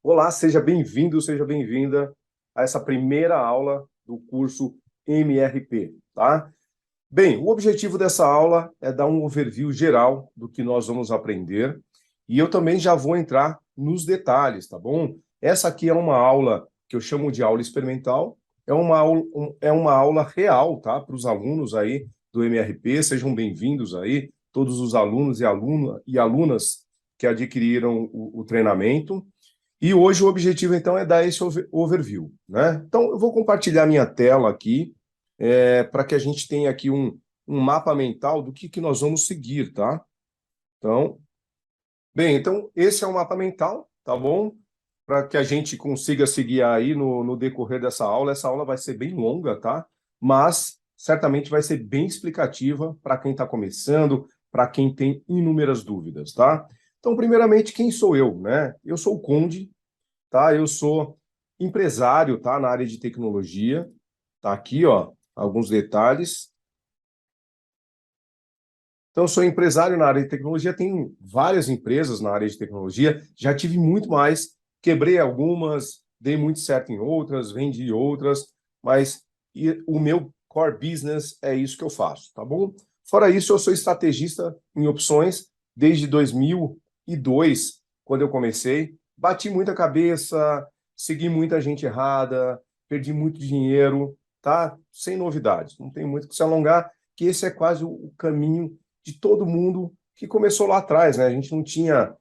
Olá, seja bem-vindo, seja bem-vinda a essa primeira aula do curso MRP, tá? Bem, o objetivo dessa aula é dar um overview geral do que nós vamos aprender e eu também já vou entrar nos detalhes, tá bom? Essa aqui é uma aula que eu chamo de aula experimental, é uma aula real, tá? Para os alunos aí do MRP, sejam bem-vindos aí, todos os alunos e alunas que adquiriram o treinamento. E hoje o objetivo, então, é dar esse overview, né? Então, eu vou compartilhar minha tela aqui, para que a gente tenha aqui um mapa mental do que nós vamos seguir, tá? Então, então, esse é o mapa mental, tá bom? Para que a gente consiga seguir aí no decorrer dessa aula. Essa aula vai ser bem longa, tá? Mas certamente vai ser bem explicativa para quem está começando, para quem tem inúmeras dúvidas, tá? Então, primeiramente, quem sou eu, né? Eu sou o Conde, tá? Eu sou empresário, tá? Na área de tecnologia. Tá aqui, ó, alguns detalhes. Então, eu sou empresário na área de tecnologia, tenho várias empresas na área de tecnologia, já tive muito mais, quebrei algumas, dei muito certo em outras, vendi outras, mas o meu core business é isso que eu faço, tá bom? Fora isso, eu sou estrategista em opções desde 2002, quando eu comecei. Bati muita cabeça, segui muita gente errada, perdi muito dinheiro, tá? Sem novidades, não tem muito que se alongar, que esse é quase o caminho de todo mundo que começou lá atrás, né? A gente não tinha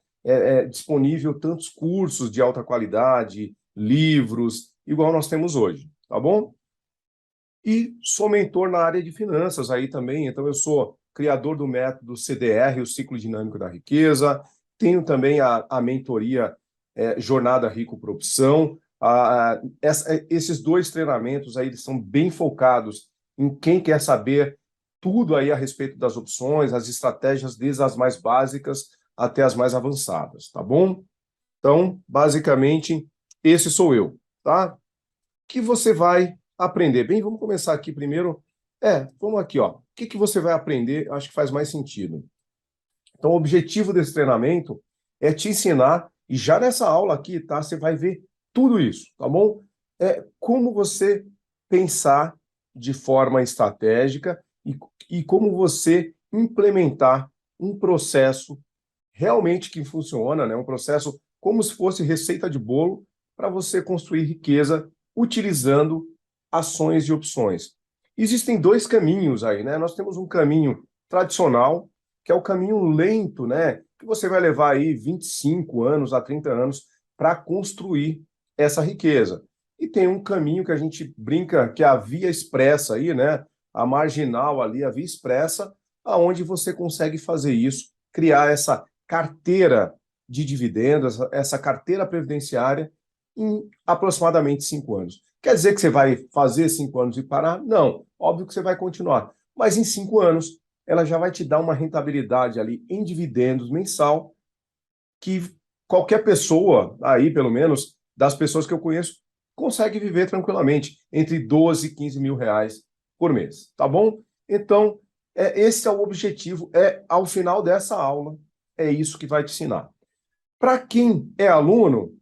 disponível tantos cursos de alta qualidade, livros, igual nós temos hoje, tá bom? E sou mentor na área de finanças aí também, então eu sou criador do método CDR, o Ciclo Dinâmico da Riqueza, tenho também a mentoria Jornada Rico por Opção. Esses dois treinamentos aí eles são bem focados em quem quer saber tudo aí a respeito das opções, as estratégias, desde as mais básicas até as mais avançadas, tá bom? Então, basicamente, esse sou eu, tá? Que você vai aprender? Bem, vamos começar aqui primeiro. Vamos aqui, ó. O que você vai aprender? Acho que faz mais sentido. Então, o objetivo desse treinamento é te ensinar, e já nessa aula aqui, tá? Você vai ver tudo isso, tá bom? Como você pensar de forma estratégica e como você implementar um processo realmente que funciona, né? Um processo como se fosse receita de bolo para você construir riqueza utilizando ações e opções. Existem dois caminhos aí, né? Nós temos um caminho tradicional, que é o caminho lento, né? Que você vai levar aí 25 anos a 30 anos para construir essa riqueza. E tem um caminho que a gente brinca que é a via expressa aí, né? A marginal ali, a via expressa, aonde você consegue fazer isso, criar essa carteira de dividendos, essa carteira previdenciária em aproximadamente 5 anos. Quer dizer que você vai fazer 5 anos e parar? Não, óbvio que você vai continuar. Mas em 5 anos, ela já vai te dar uma rentabilidade ali em dividendos mensal que qualquer pessoa, aí pelo menos, das pessoas que eu conheço, consegue viver tranquilamente entre 12 e 15 mil reais por mês, tá bom? Então, esse é o objetivo, ao final dessa aula, é isso que vai te ensinar. Para quem é aluno,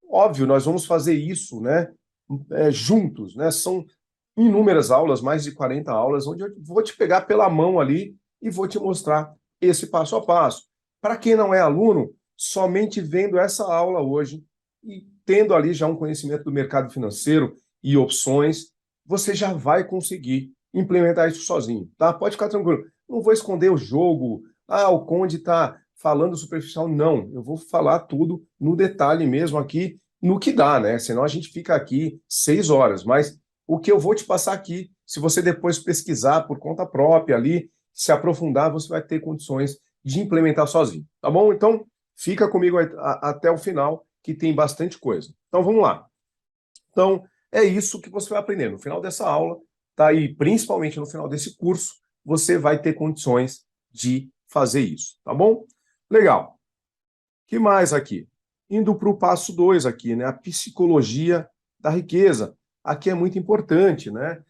óbvio, nós vamos fazer isso, né, juntos, né? São inúmeras aulas, mais de 40 aulas, onde eu vou te pegar pela mão ali e vou te mostrar esse passo a passo. Para quem não é aluno, somente vendo essa aula hoje e tendo ali já um conhecimento do mercado financeiro e opções, você já vai conseguir implementar isso sozinho, tá? Pode ficar tranquilo. Não vou esconder o jogo. Ah, o Conde está falando superficial. Não, eu vou falar tudo no detalhe mesmo aqui, no que dá, né? Senão a gente fica aqui 6 horas. Mas o que eu vou te passar aqui, se você depois pesquisar por conta própria ali, se aprofundar, você vai ter condições de implementar sozinho, tá bom? Então, fica comigo até o final, que tem bastante coisa. Então, vamos lá. Então, é isso que você vai aprender. No final dessa aula, tá? E principalmente no final desse curso, você vai ter condições de fazer isso, tá bom? Legal. O que mais aqui? Indo para o passo 2 aqui, né? A psicologia da riqueza. Aqui é muito importante, né?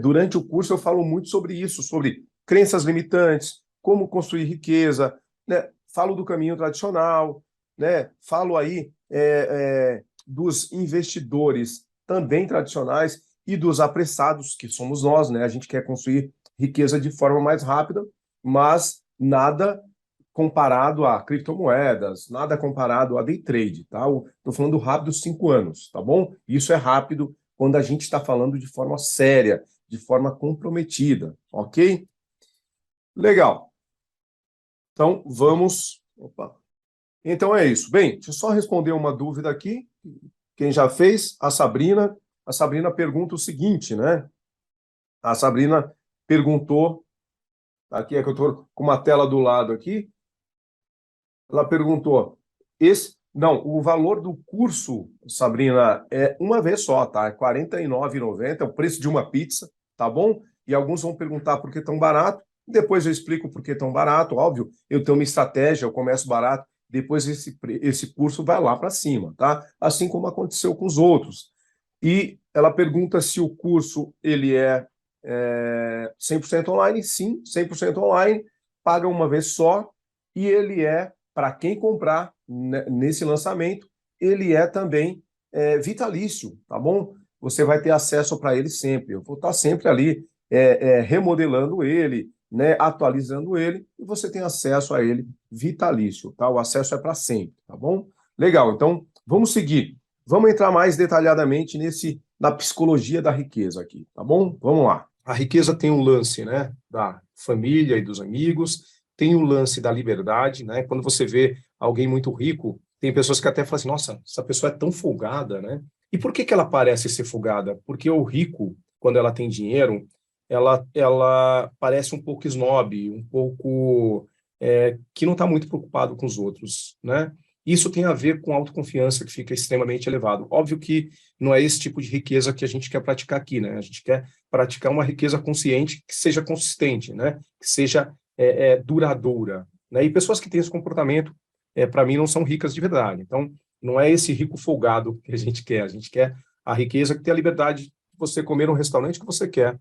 Durante o curso eu falo muito sobre isso, sobre crenças limitantes, como construir riqueza, né? Falo do caminho tradicional, né? Falo aí dos investidores também tradicionais e dos apressados, que somos nós, né? A gente quer construir riqueza de forma mais rápida, mas nada comparado a criptomoedas, nada comparado a day trade, tá? Estou falando rápido 5 anos, tá bom? Isso é rápido quando a gente está falando de forma séria, de forma comprometida, ok? Legal. Então, vamos... Opa. Então é isso. Bem, deixa eu só responder uma dúvida aqui. Quem já fez? A Sabrina. A Sabrina pergunta o seguinte, né? A Sabrina perguntou, aqui é que eu estou com uma tela do lado aqui, ela perguntou, não, o valor do curso, Sabrina, é uma vez só, tá? É R$ 49,90, é o preço de uma pizza, tá bom? E alguns vão perguntar por que tão barato, depois eu explico por que tão barato, óbvio, eu tenho uma estratégia, eu começo barato, depois esse curso vai lá para cima, tá? Assim como aconteceu com os outros. E ela pergunta se o curso ele é 100% online. Sim, 100% online, paga uma vez só, e ele é, para quem comprar nesse lançamento, ele é também vitalício, tá bom? Você vai ter acesso para ele sempre. Eu vou estar sempre ali remodelando ele, né, atualizando ele, e você tem acesso a ele vitalício, tá? O acesso é para sempre, tá bom? Legal, então vamos seguir. Vamos entrar mais detalhadamente na psicologia da riqueza aqui, tá bom? Vamos lá. A riqueza tem um lance, né, da família e dos amigos, tem o lance da liberdade, né? Quando você vê alguém muito rico, tem pessoas que até falam assim, nossa, essa pessoa é tão folgada, né? E por que ela parece ser folgada? Porque o rico, quando ela tem dinheiro, ela parece um pouco snob, um pouco que não está muito preocupado com os outros, né? Isso tem a ver com autoconfiança, que fica extremamente elevado. Óbvio que não é esse tipo de riqueza que a gente quer praticar aqui, né? A gente quer praticar uma riqueza consciente que seja consistente, né? Que seja duradoura, né? E pessoas que têm esse comportamento, para mim, não são ricas de verdade. Então, não é esse rico folgado que a gente quer. A gente quer a riqueza que tem a liberdade de você comer no restaurante que você quer,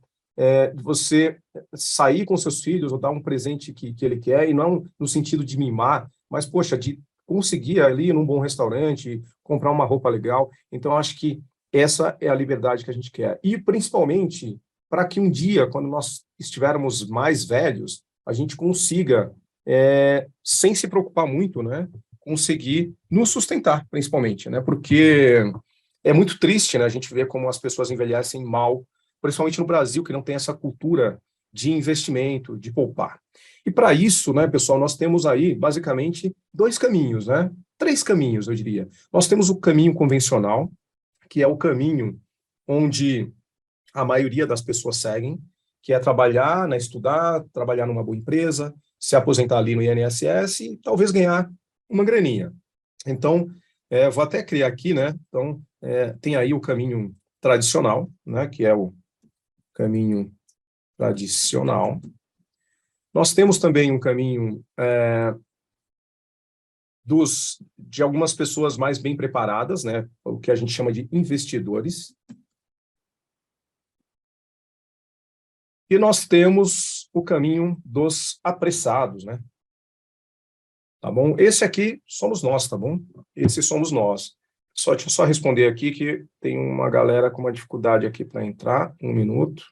de você sair com seus filhos ou dar um presente que ele quer, e não no sentido de mimar, mas, poxa, de conseguir ali num bom restaurante, comprar uma roupa legal. Então, acho que essa é a liberdade que a gente quer. E, principalmente, para que um dia, quando nós estivermos mais velhos, a gente consiga, sem se preocupar muito, né, conseguir nos sustentar, principalmente, né, porque é muito triste, né, a gente ver como as pessoas envelhecem mal, principalmente no Brasil, que não tem essa cultura de investimento, de poupar. E para isso, né, pessoal, nós temos aí basicamente dois caminhos, né? Três caminhos, eu diria. Nós temos o caminho convencional, que é o caminho onde a maioria das pessoas seguem, que é trabalhar, né, estudar, trabalhar numa boa empresa, se aposentar ali no INSS e talvez ganhar uma graninha. Então, vou até criar aqui, né? Então, tem aí o caminho tradicional, né, que é o caminho tradicional. Nós temos também um caminho de algumas pessoas mais bem preparadas, né, o que a gente chama de investidores. E nós temos o caminho dos apressados, né? Tá bom? Esse aqui somos nós, tá bom? Esse somos nós. Deixa eu só responder aqui que tem uma galera com uma dificuldade aqui para entrar. Um minuto.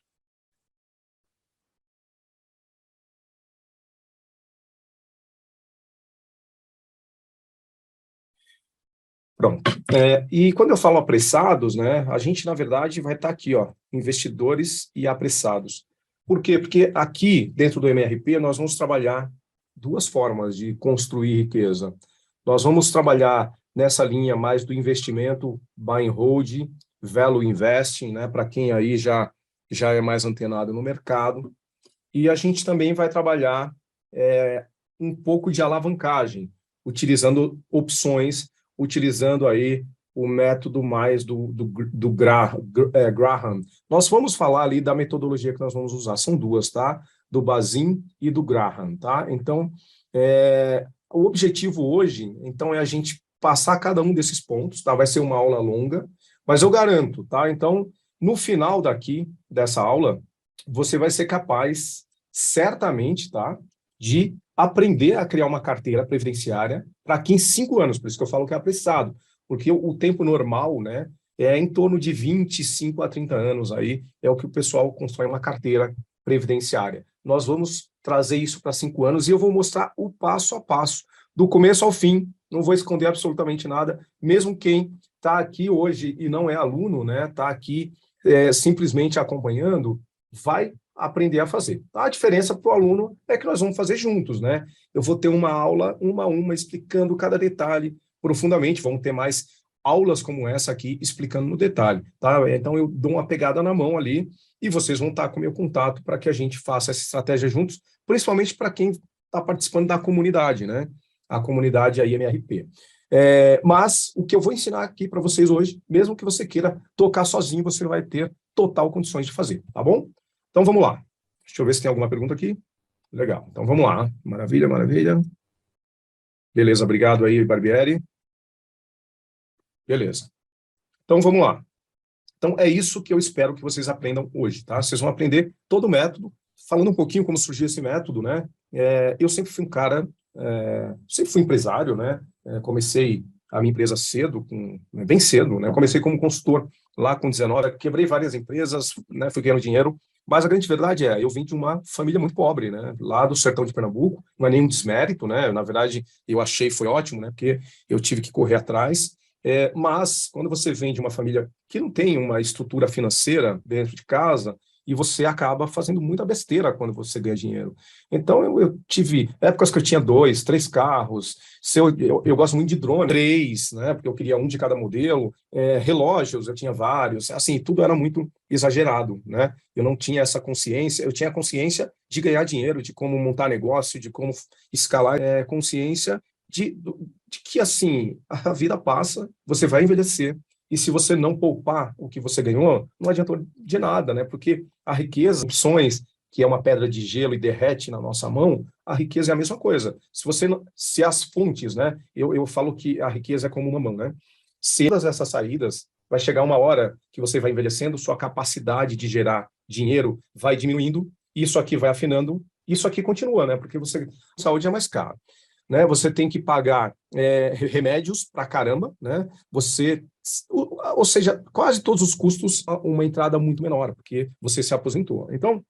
Pronto. E quando eu falo apressados, né, a gente, na verdade, vai estar aqui, ó, investidores e apressados. Por quê? Porque aqui, dentro do MRP, nós vamos trabalhar duas formas de construir riqueza. Nós vamos trabalhar nessa linha mais do investimento, buy and hold, value investing, né, para quem aí já é mais antenado no mercado. E a gente também vai trabalhar um pouco de alavancagem, utilizando opções, utilizando aí o método mais do Graham. Nós vamos falar ali da metodologia que nós vamos usar, são duas, tá? Do Bazin e do Graham, tá? Então, o objetivo hoje, então, é a gente passar cada um desses pontos, tá? Vai ser uma aula longa, mas eu garanto, tá? Então, no final dessa aula, você vai ser capaz, certamente, tá? De aprender a criar uma carteira previdenciária para aqui em 5 anos, por isso que eu falo que é apressado, porque o tempo normal, né, é em torno de 25 a 30 anos aí, é o que o pessoal constrói uma carteira previdenciária. Nós vamos trazer isso para 5 anos e eu vou mostrar o passo a passo, do começo ao fim, não vou esconder absolutamente nada, mesmo quem está aqui hoje e não é aluno, né, está aqui simplesmente acompanhando, vai aprender a fazer. A diferença para o aluno é que nós vamos fazer juntos, né? Eu vou ter uma aula, uma a uma, explicando cada detalhe profundamente, vamos ter mais aulas como essa aqui, explicando no detalhe, tá? Então, eu dou uma pegada na mão ali e vocês vão estar com o meu contato para que a gente faça essa estratégia juntos, principalmente para quem está participando da comunidade, né? A comunidade aí MRP. Mas o que eu vou ensinar aqui para vocês hoje, mesmo que você queira tocar sozinho, você vai ter total condições de fazer, tá bom? Então, vamos lá. Deixa eu ver se tem alguma pergunta aqui. Legal. Então, vamos lá. Maravilha, maravilha. Beleza, obrigado aí, Barbieri. Beleza. Então, vamos lá. Então, é isso que eu espero que vocês aprendam hoje, tá? Vocês vão aprender todo o método, falando um pouquinho como surgiu esse método, né? Eu sempre fui um cara, sempre fui empresário, né? Comecei a minha empresa cedo, bem cedo, né? Comecei como consultor lá com 19, quebrei várias empresas, né? Fui ganhando dinheiro, mas a grande verdade eu vim de uma família muito pobre, né? Lá do sertão de Pernambuco, não é nenhum desmérito, né? Na verdade, eu achei foi ótimo, né? Porque eu tive que correr atrás. Mas, quando você vem de uma família que não tem uma estrutura financeira dentro de casa, e você acaba fazendo muita besteira quando você ganha dinheiro. Então, eu tive épocas que eu tinha 2, 3 carros, eu gosto muito de drone, 3, né, porque eu queria um de cada modelo, relógios, eu tinha vários, assim, tudo era muito exagerado, né? Eu não tinha essa consciência, eu tinha a consciência de ganhar dinheiro, de como montar negócio, de como escalar, consciência de que, assim, a vida passa, você vai envelhecer, e se você não poupar o que você ganhou, não adiantou de nada, né? Porque a riqueza, opções, que é uma pedra de gelo e derrete na nossa mão, a riqueza é a mesma coisa. Se as fontes, né? Eu falo que a riqueza é como uma mão, né? Se todas essas saídas, vai chegar uma hora que você vai envelhecendo, sua capacidade de gerar dinheiro vai diminuindo, isso aqui vai afinando, isso aqui continua, né? Porque saúde é mais caro, né? Você tem que pagar remédios para caramba, né? Ou seja, quase todos os custos, uma entrada muito menor, porque você se aposentou. Então,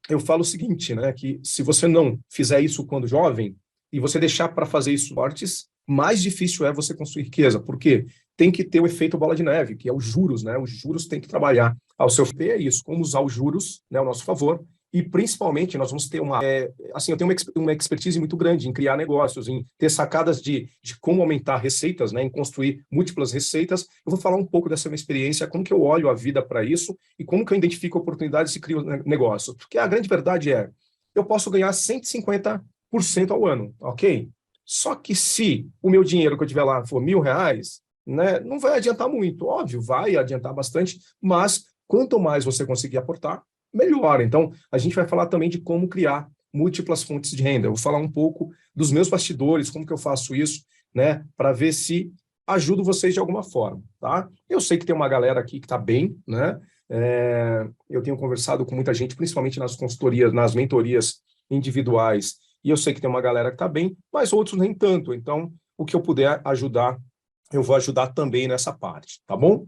eu falo o seguinte, né? Que se você não fizer isso quando jovem e você deixar para fazer isso fortes, mais difícil é você construir riqueza, porque tem que ter o efeito bola de neve, que é os juros, né? Os juros têm que trabalhar ao seu favor, é isso, como usar os juros, né, ao nosso favor. E, principalmente, nós vamos ter assim, eu tenho uma expertise muito grande em criar negócios, em ter sacadas de como aumentar receitas, né, em construir múltiplas receitas. Eu vou falar um pouco dessa minha experiência, como que eu olho a vida para isso e como que eu identifico oportunidades e crio negócios. Porque a grande verdade eu posso ganhar 150% ao ano, ok? Só que se o meu dinheiro que eu tiver lá for R$ 1.000, né, não vai adiantar muito. Óbvio, vai adiantar bastante, mas quanto mais você conseguir aportar, melhor. Então, a gente vai falar também de como criar múltiplas fontes de renda. Eu vou falar um pouco dos meus bastidores, como que eu faço isso, né, para ver se ajudo vocês de alguma forma, tá? Eu sei que tem uma galera aqui que está bem, né? Eu tenho conversado com muita gente, principalmente nas consultorias, nas mentorias individuais, e eu sei que tem uma galera que está bem, mas outros nem tanto. Então, o que eu puder ajudar, eu vou ajudar também nessa parte, tá bom?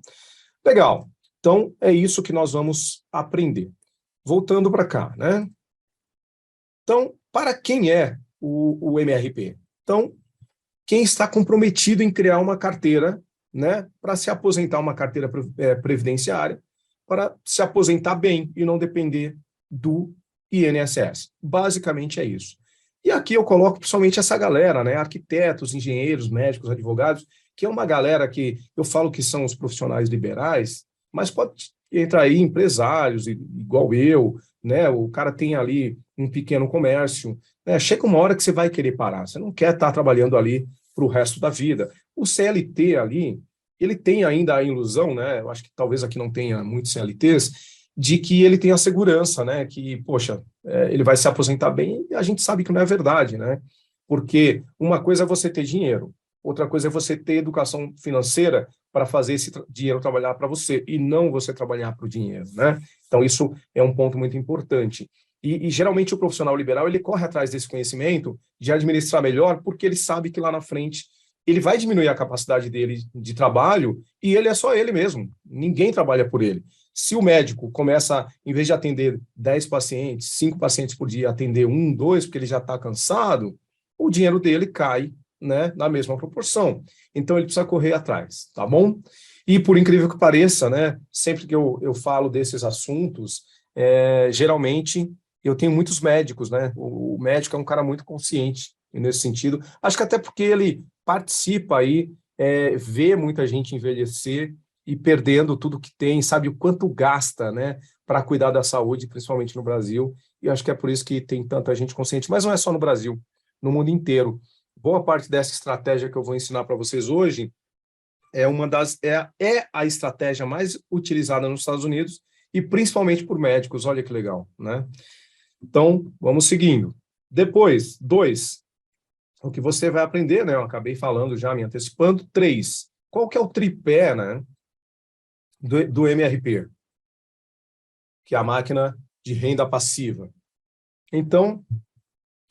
Legal. Então, é isso que nós vamos aprender. Voltando para cá, né? Então, para quem é o MRP? Então, quem está comprometido em criar uma carteira, né, para se aposentar, uma carteira previdenciária, para se aposentar bem e não depender do INSS. Basicamente é isso. E aqui eu coloco principalmente essa galera, né, arquitetos, engenheiros, médicos, advogados, que é uma galera que eu falo que são os profissionais liberais, mas pode entrar aí empresários, igual eu, né, o cara tem ali um pequeno comércio, né, chega uma hora que você vai querer parar, você não quer estar trabalhando ali para o resto da vida. O CLT ali, ele tem ainda a ilusão, né, eu acho que talvez aqui não tenha muitos CLTs, de que ele tem a segurança, né, que, poxa, ele vai se aposentar bem, e a gente sabe que não é verdade, né, porque uma coisa é você ter dinheiro, outra coisa é você ter educação financeira para fazer esse dinheiro trabalhar para você, e não você trabalhar para o dinheiro, né, então isso é um ponto muito importante. E geralmente o profissional liberal ele corre atrás desse conhecimento de administrar melhor, porque ele sabe que lá na frente ele vai diminuir a capacidade dele de trabalho e ele é só ele mesmo. Ninguém trabalha por ele. Se o médico começa, em vez de atender 10 pacientes, 5 pacientes por dia, atender 1, 2, porque ele já está cansado, o dinheiro dele cai, né, na mesma proporção. Então ele precisa correr atrás, tá bom? E por incrível que pareça, né, sempre que eu falo desses assuntos, geralmente eu tenho muitos médicos, né? O médico é um cara muito consciente nesse sentido. Acho que até porque ele participa aí, vê muita gente envelhecer e perdendo tudo que tem, sabe o quanto gasta, né, para cuidar da saúde, principalmente no Brasil. E acho que é por isso que tem tanta gente consciente. Mas não é só no Brasil, no mundo inteiro. Boa parte dessa estratégia que eu vou ensinar para vocês hoje é a estratégia mais utilizada nos Estados Unidos e principalmente por médicos. Olha que legal, né? Então, vamos seguindo. Depois, 2, o que você vai aprender, né? Eu acabei falando já, me antecipando. 3, qual que é o tripé, né, do MRP, que é a máquina de renda passiva. Então,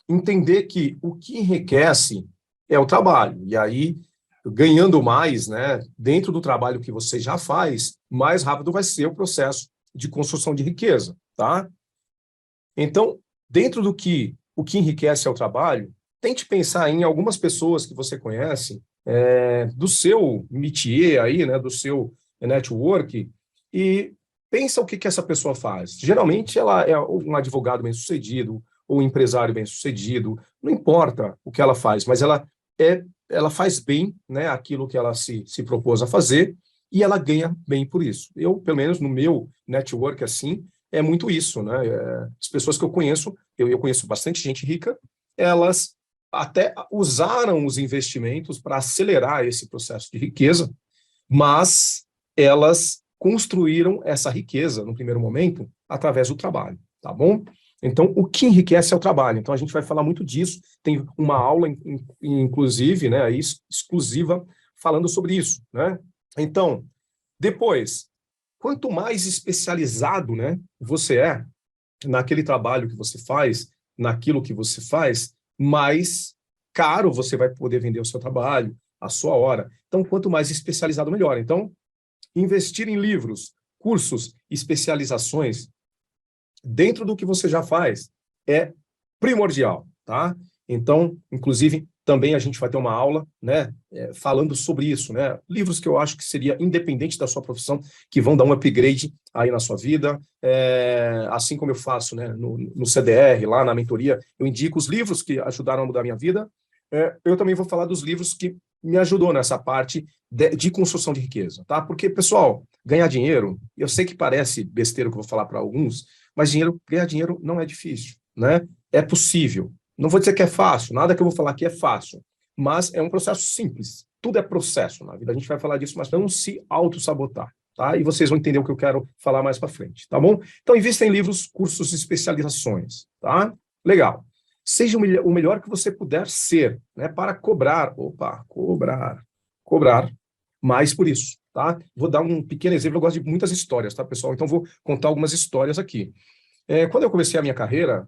entender que o que enriquece é o trabalho. E aí, ganhando mais, né, dentro do trabalho que você já faz, mais rápido vai ser o processo de construção de riqueza, tá? Então, dentro o que enriquece é o trabalho, tente pensar em algumas pessoas que você conhece, do seu métier aí, né, do seu network, e pensa o que essa pessoa faz. Geralmente ela é um advogado bem-sucedido, ou um empresário bem-sucedido, não importa o que ela faz, mas ela faz bem, né, aquilo que ela se propôs a fazer, e ela ganha bem por isso. Eu, pelo menos no meu network, assim, é muito isso, né? As pessoas que eu conheço, eu conheço bastante gente rica, elas até usaram os investimentos para acelerar esse processo de riqueza, mas elas construíram essa riqueza, no primeiro momento, através do trabalho, tá bom? Então, o que enriquece é o trabalho. Então, a gente vai falar muito disso. Tem uma aula, inclusive, né, exclusiva, falando sobre isso, né? Então, depois, quanto mais especializado, né, você é naquele trabalho que você faz, naquilo que você faz, mais caro você vai poder vender o seu trabalho, a sua hora. Então, quanto mais especializado, melhor. Então, investir em livros, cursos, especializações dentro do que você já faz é primordial, tá? Então, inclusive, também a gente vai ter uma aula, né, falando sobre isso, né? Livros que eu acho que seria independente da sua profissão, que vão dar um upgrade aí na sua vida, assim como eu faço, né, no CDR, lá na mentoria, eu indico os livros que ajudaram a mudar a minha vida. Eu também vou falar dos livros que me ajudou nessa parte de construção de riqueza, tá? Porque, pessoal, ganhar dinheiro, eu sei que parece besteira o que eu vou falar para alguns, mas ganhar dinheiro não é difícil, né? É possível. Não vou dizer que é fácil, nada que eu vou falar aqui é fácil, mas é um processo simples. Tudo é processo na vida. A gente vai falar disso, mas não se auto-sabotar, tá? E vocês vão entender o que eu quero falar mais para frente, tá bom? Então, invista em livros, cursos e especializações, tá? Legal. Seja o melhor que você puder ser, né? Para cobrar mais por isso, tá? Vou dar um pequeno exemplo, eu gosto de muitas histórias, tá, pessoal? Então, vou contar algumas histórias aqui. Quando eu comecei a minha carreira,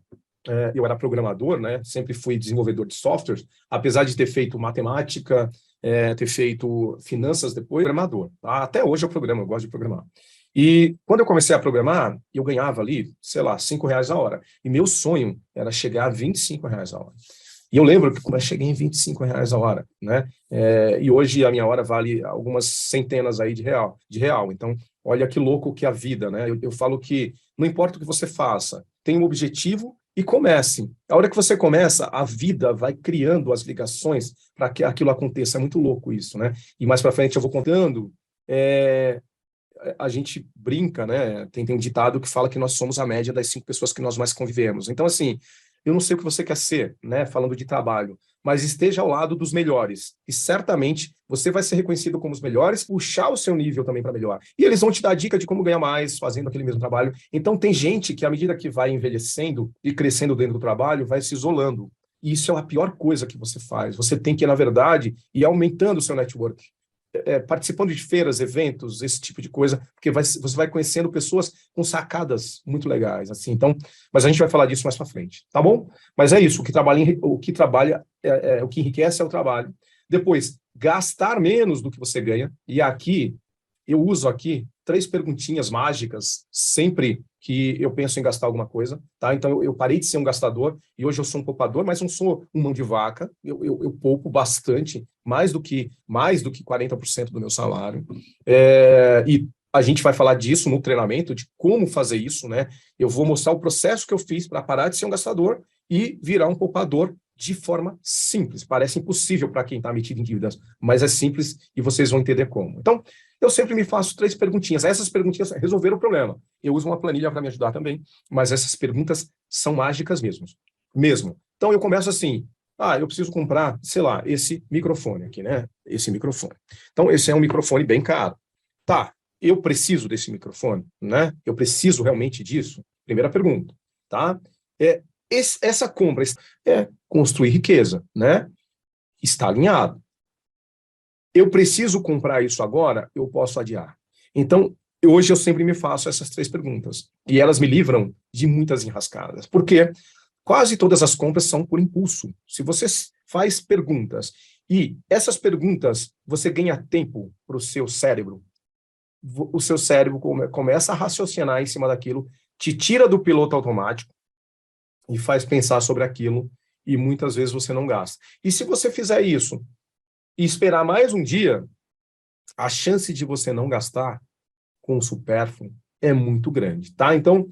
eu era programador, né? Sempre fui desenvolvedor de softwares, apesar de ter feito matemática, ter feito finanças depois, programador. Tá? Até hoje eu programo, eu gosto de programar. E quando eu comecei a programar, eu ganhava ali, sei lá, R$ 5 a hora. E meu sonho era chegar a R$ 25 a hora. E eu lembro que quando eu cheguei em R$ 25 a hora, né? E hoje a minha hora vale algumas centenas aí de real. Então, olha que louco que é a vida, né? Eu falo que não importa o que você faça, tem um objetivo e comece. A hora que você começa, a vida vai criando as ligações para que aquilo aconteça. É muito louco isso, né? E mais para frente eu vou contando. A gente brinca, né? Tem um ditado que fala que nós somos a média das 5 pessoas que nós mais convivemos. Então, assim, eu não sei o que você quer ser, né? Falando de trabalho, mas esteja ao lado dos melhores. E certamente você vai ser reconhecido como os melhores, puxar o seu nível também para melhor. E eles vão te dar dica de como ganhar mais fazendo aquele mesmo trabalho. Então, tem gente que, à medida que vai envelhecendo e crescendo dentro do trabalho, vai se isolando. E isso é a pior coisa que você faz. Você tem que, na verdade, ir aumentando o seu network. participando de feiras, eventos, esse tipo de coisa, porque você vai conhecendo pessoas com sacadas muito legais, assim. Então, mas a gente vai falar disso mais para frente, tá bom? Mas é isso, o que enriquece é o trabalho. Depois, gastar menos do que você ganha, e aqui eu uso aqui 3 perguntinhas mágicas sempre que eu penso em gastar alguma coisa, tá? Então, eu parei de ser um gastador e hoje eu sou um poupador, mas não sou um mão de vaca. Eu poupo bastante, mais do que 40% do meu salário. E a gente vai falar disso no treinamento, de como fazer isso, né? Eu vou mostrar o processo que eu fiz para parar de ser um gastador e virar um poupador de forma simples. Parece impossível para quem está metido em dívidas, mas é simples e vocês vão entender como. Então, eu sempre me faço 3 perguntinhas. Essas perguntinhas resolveram o problema. Eu uso uma planilha para me ajudar também, mas essas perguntas são mágicas mesmo. Então, eu começo assim, eu preciso comprar, sei lá, esse microfone aqui, né? Esse microfone. Então, esse é um microfone bem caro. Tá, eu preciso desse microfone, né? Eu preciso realmente disso? Primeira pergunta, tá? Essa compra é construir riqueza, né? Está alinhado. Eu preciso comprar isso agora? Eu posso adiar. Então, hoje eu sempre me faço essas 3 perguntas. E elas me livram de muitas enrascadas. Porque quase todas as compras são por impulso. Se você faz perguntas e essas perguntas você ganha tempo para o seu cérebro começa a raciocinar em cima daquilo, te tira do piloto automático e faz pensar sobre aquilo e muitas vezes você não gasta. E se você fizer isso e esperar mais um dia, a chance de você não gastar com o supérfluo é muito grande, tá? Então,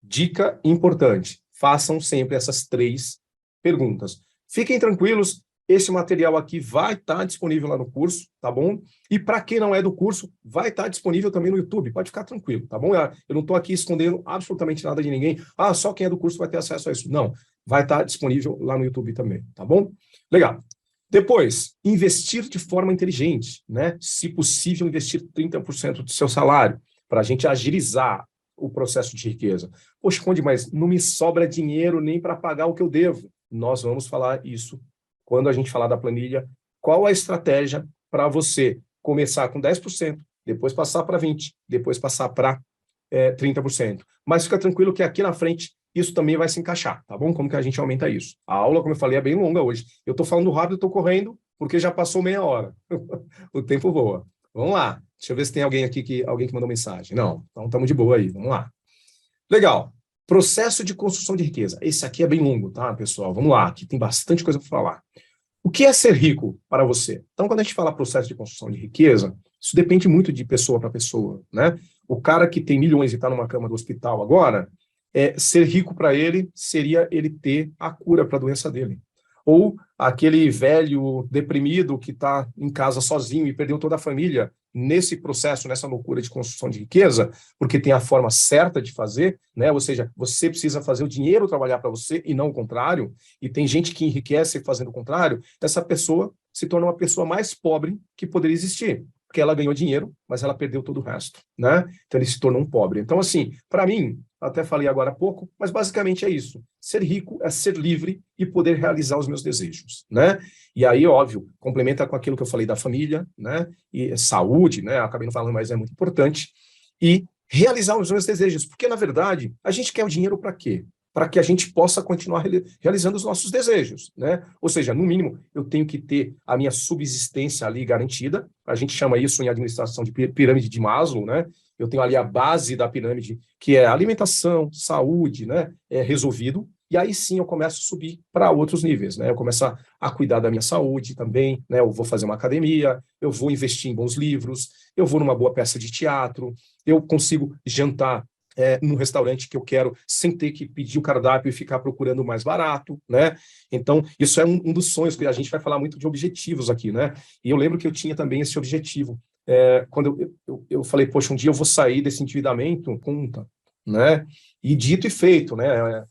dica importante, façam sempre essas 3 perguntas. Fiquem tranquilos, esse material aqui vai estar disponível lá no curso, tá bom? E para quem não é do curso, vai estar disponível também no YouTube, pode ficar tranquilo, tá bom? Eu não estou aqui escondendo absolutamente nada de ninguém. Só quem é do curso vai ter acesso a isso. Não, vai estar disponível lá no YouTube também, tá bom? Legal. Depois, investir de forma inteligente, né? Se possível, investir 30% do seu salário, para a gente agilizar o processo de riqueza. Poxa, Conde, mas não me sobra dinheiro nem para pagar o que eu devo. Nós vamos falar isso quando a gente falar da planilha. Qual a estratégia para você começar com 10%, depois passar para 20%, depois passar para 30%. Mas fica tranquilo que aqui na frente isso também vai se encaixar, tá bom? Como que a gente aumenta isso? A aula, como eu falei, é bem longa hoje. Eu estou falando rápido, estou correndo, porque já passou meia hora. O tempo voa. Vamos lá. Deixa eu ver se tem alguém aqui, alguém que mandou mensagem. Não, então estamos de boa aí. Vamos lá. Legal. Processo de construção de riqueza. Esse aqui é bem longo, tá, pessoal? Vamos lá, aqui tem bastante coisa para falar. O que é ser rico para você? Então, quando a gente fala processo de construção de riqueza, isso depende muito de pessoa para pessoa, né? O cara que tem milhões e está numa cama do hospital agora, ser rico para ele seria ele ter a cura para a doença dele. Ou aquele velho deprimido que está em casa sozinho e perdeu toda a família nesse processo, nessa loucura de construção de riqueza, porque tem a forma certa de fazer, né? Ou seja, você precisa fazer o dinheiro trabalhar para você e não o contrário, e tem gente que enriquece fazendo o contrário, essa pessoa se torna uma pessoa mais pobre que poderia existir, porque ela ganhou dinheiro, mas ela perdeu todo o resto, né? Então ele se tornou um pobre. Então, assim, para mim, até falei agora há pouco, mas basicamente é isso. Ser rico é ser livre e poder realizar os meus desejos, né? E aí, óbvio, complementa com aquilo que eu falei da família, né? E saúde, né? Acabei não falando, mas é muito importante. E realizar os meus desejos, porque, na verdade, a gente quer o dinheiro para quê? Para que a gente possa continuar realizando os nossos desejos, né? Ou seja, no mínimo, eu tenho que ter a minha subsistência ali garantida. A gente chama isso em administração de pirâmide de Maslow, né? Eu tenho ali a base da pirâmide, que é alimentação, saúde, né? Resolvido. E aí sim eu começo a subir para outros níveis, né? Eu começo a cuidar da minha saúde também, né? Eu vou fazer uma academia, eu vou investir em bons livros, eu vou numa boa peça de teatro, eu consigo jantar num restaurante que eu quero, sem ter que pedir o cardápio e ficar procurando o mais barato, né? Então, isso é um dos sonhos, que a gente vai falar muito de objetivos aqui, né? E eu lembro que eu tinha também esse objetivo. Quando eu falei, poxa, um dia eu vou sair desse endividamento, conta, né? E dito e feito, né?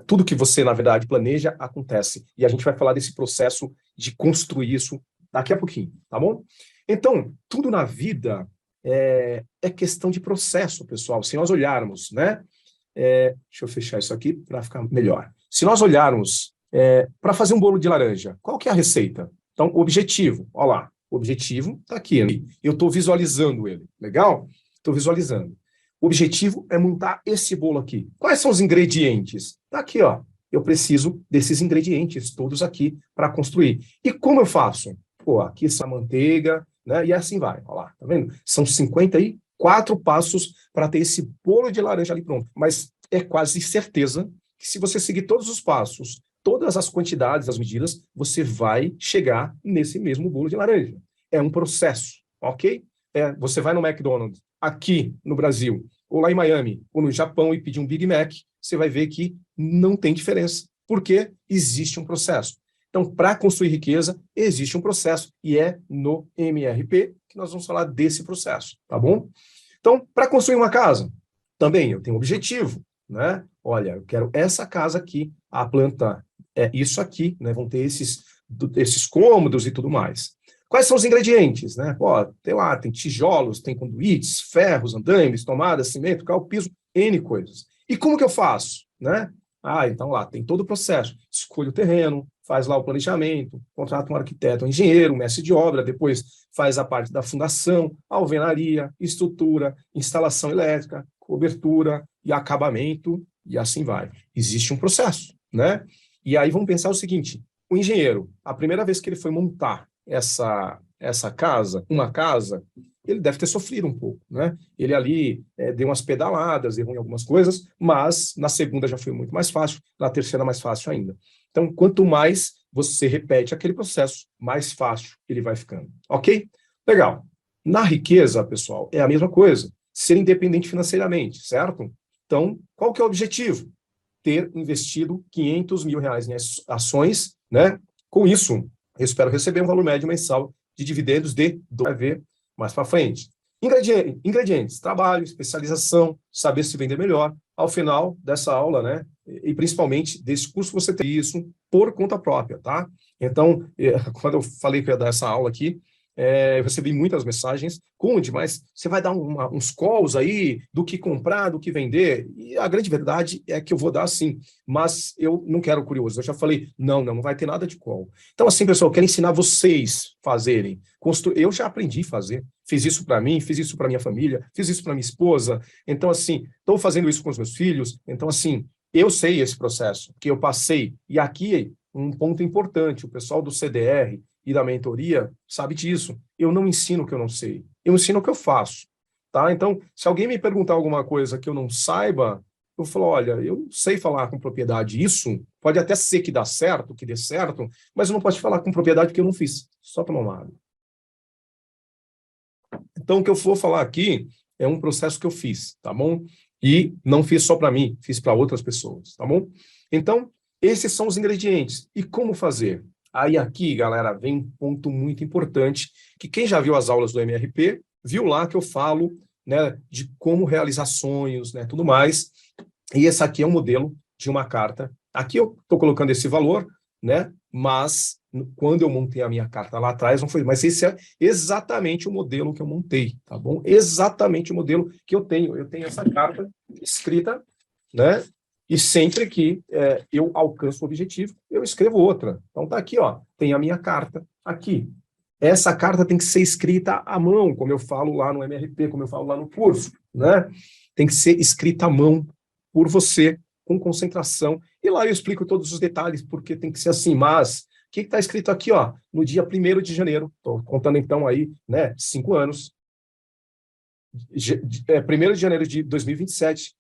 Tudo que você, na verdade, planeja, acontece. E a gente vai falar desse processo de construir isso daqui a pouquinho, tá bom? Então, tudo na vida é questão de processo, pessoal. Se nós olharmos, né? Deixa eu fechar isso aqui para ficar melhor. Se nós olharmos para fazer um bolo de laranja, qual que é a receita? Então, o objetivo, olha lá. O objetivo está aqui. Eu estou visualizando ele. Legal? Estou visualizando. O objetivo é montar esse bolo aqui. Quais são os ingredientes? Está aqui, ó. Eu preciso desses ingredientes todos aqui para construir. E como eu faço? Pô, aqui essa manteiga, né? E assim vai. Olha lá, tá vendo? São 54 passos para ter esse bolo de laranja ali pronto. Mas é quase certeza que se você seguir todos os passos, todas as quantidades, as medidas, você vai chegar nesse mesmo bolo de laranja. É um processo, ok? Você vai no McDonald's, aqui no Brasil, ou lá em Miami, ou no Japão e pedir um Big Mac, você vai ver que não tem diferença, porque existe um processo. Então, para construir riqueza, existe um processo, e é no MRP que nós vamos falar desse processo, tá bom? Então, para construir uma casa, também eu tenho um objetivo, né? Olha, eu quero essa casa aqui, a planta é isso aqui, né? Vão ter esses cômodos e tudo mais. Quais são os ingredientes, né? Pô, tem tijolos, tem conduítes, ferros, andaimes, tomadas, cimento, cal, piso, N coisas. E como que eu faço, né? Então lá tem todo o processo. Escolhe o terreno, faz lá o planejamento, contrata um arquiteto, um engenheiro, um mestre de obra, depois faz a parte da fundação, alvenaria, estrutura, instalação elétrica, cobertura e acabamento, e assim vai. Existe um processo, né? E aí vamos pensar o seguinte, o engenheiro, a primeira vez que ele foi montar essa casa, uma casa, ele deve ter sofrido um pouco, né? Ele ali deu umas pedaladas, errou em algumas coisas, mas na segunda já foi muito mais fácil, na terceira mais fácil ainda. Então, quanto mais você repete aquele processo, mais fácil ele vai ficando, ok? Legal. Na riqueza, pessoal, é a mesma coisa, ser independente financeiramente, certo? Então, qual que é o objetivo? Ter investido R$ 500 mil em ações, né? Com isso, eu espero receber um valor médio mensal de dividendos de vai ver mais para frente. Ingredientes, trabalho, especialização, saber se vender melhor. Ao final dessa aula, né? E principalmente desse curso, você tem isso por conta própria, tá? Então, quando eu falei que ia dar essa aula aqui, eu recebi muitas mensagens, Conde, mas você vai dar uns calls aí do que comprar, do que vender? E a grande verdade é que eu vou dar sim, mas eu não quero curioso. Eu já falei, não vai ter nada de call. Então, assim, pessoal, eu quero ensinar vocês a fazerem. Eu já aprendi a fazer. Fiz isso para mim, fiz isso para minha família, fiz isso para minha esposa. Então, assim, estou fazendo isso com os meus filhos. Então, assim, eu sei esse processo, que eu passei. E aqui, um ponto importante, o pessoal do CDR e da mentoria sabe disso. Eu não ensino o que eu não sei. Eu ensino o que eu faço. Tá? Então, se alguém me perguntar alguma coisa que eu não saiba, eu falo, olha, eu sei falar com propriedade isso, pode até ser que dê certo, mas eu não posso falar com propriedade porque eu não fiz. Só tomar uma água. Então, o que eu vou falar aqui é um processo que eu fiz, tá bom? E não fiz só para mim, fiz para outras pessoas, tá bom? Então, esses são os ingredientes. E como fazer? Aí aqui, galera, vem um ponto muito importante, que quem já viu as aulas do MRP, viu lá que eu falo, né, de como realizar sonhos, né, tudo mais. E esse aqui é um modelo de uma carta. Aqui eu estou colocando esse valor, né, mas quando eu montei a minha carta lá atrás, não foi, mas esse é exatamente o modelo que eu montei, tá bom? Exatamente o modelo que eu tenho. Eu tenho essa carta escrita, né? E sempre que eu alcanço o objetivo, eu escrevo outra. Então tá aqui, ó, tem a minha carta aqui. Essa carta tem que ser escrita à mão, como eu falo lá no MRP, como eu falo lá no curso, né? Tem que ser escrita à mão por você, com concentração. E lá eu explico todos os detalhes, porque tem que ser assim, mas o que está escrito aqui, ó? No dia 1º de janeiro, estou contando então aí, né, 5 anos, 1º de janeiro de 2027,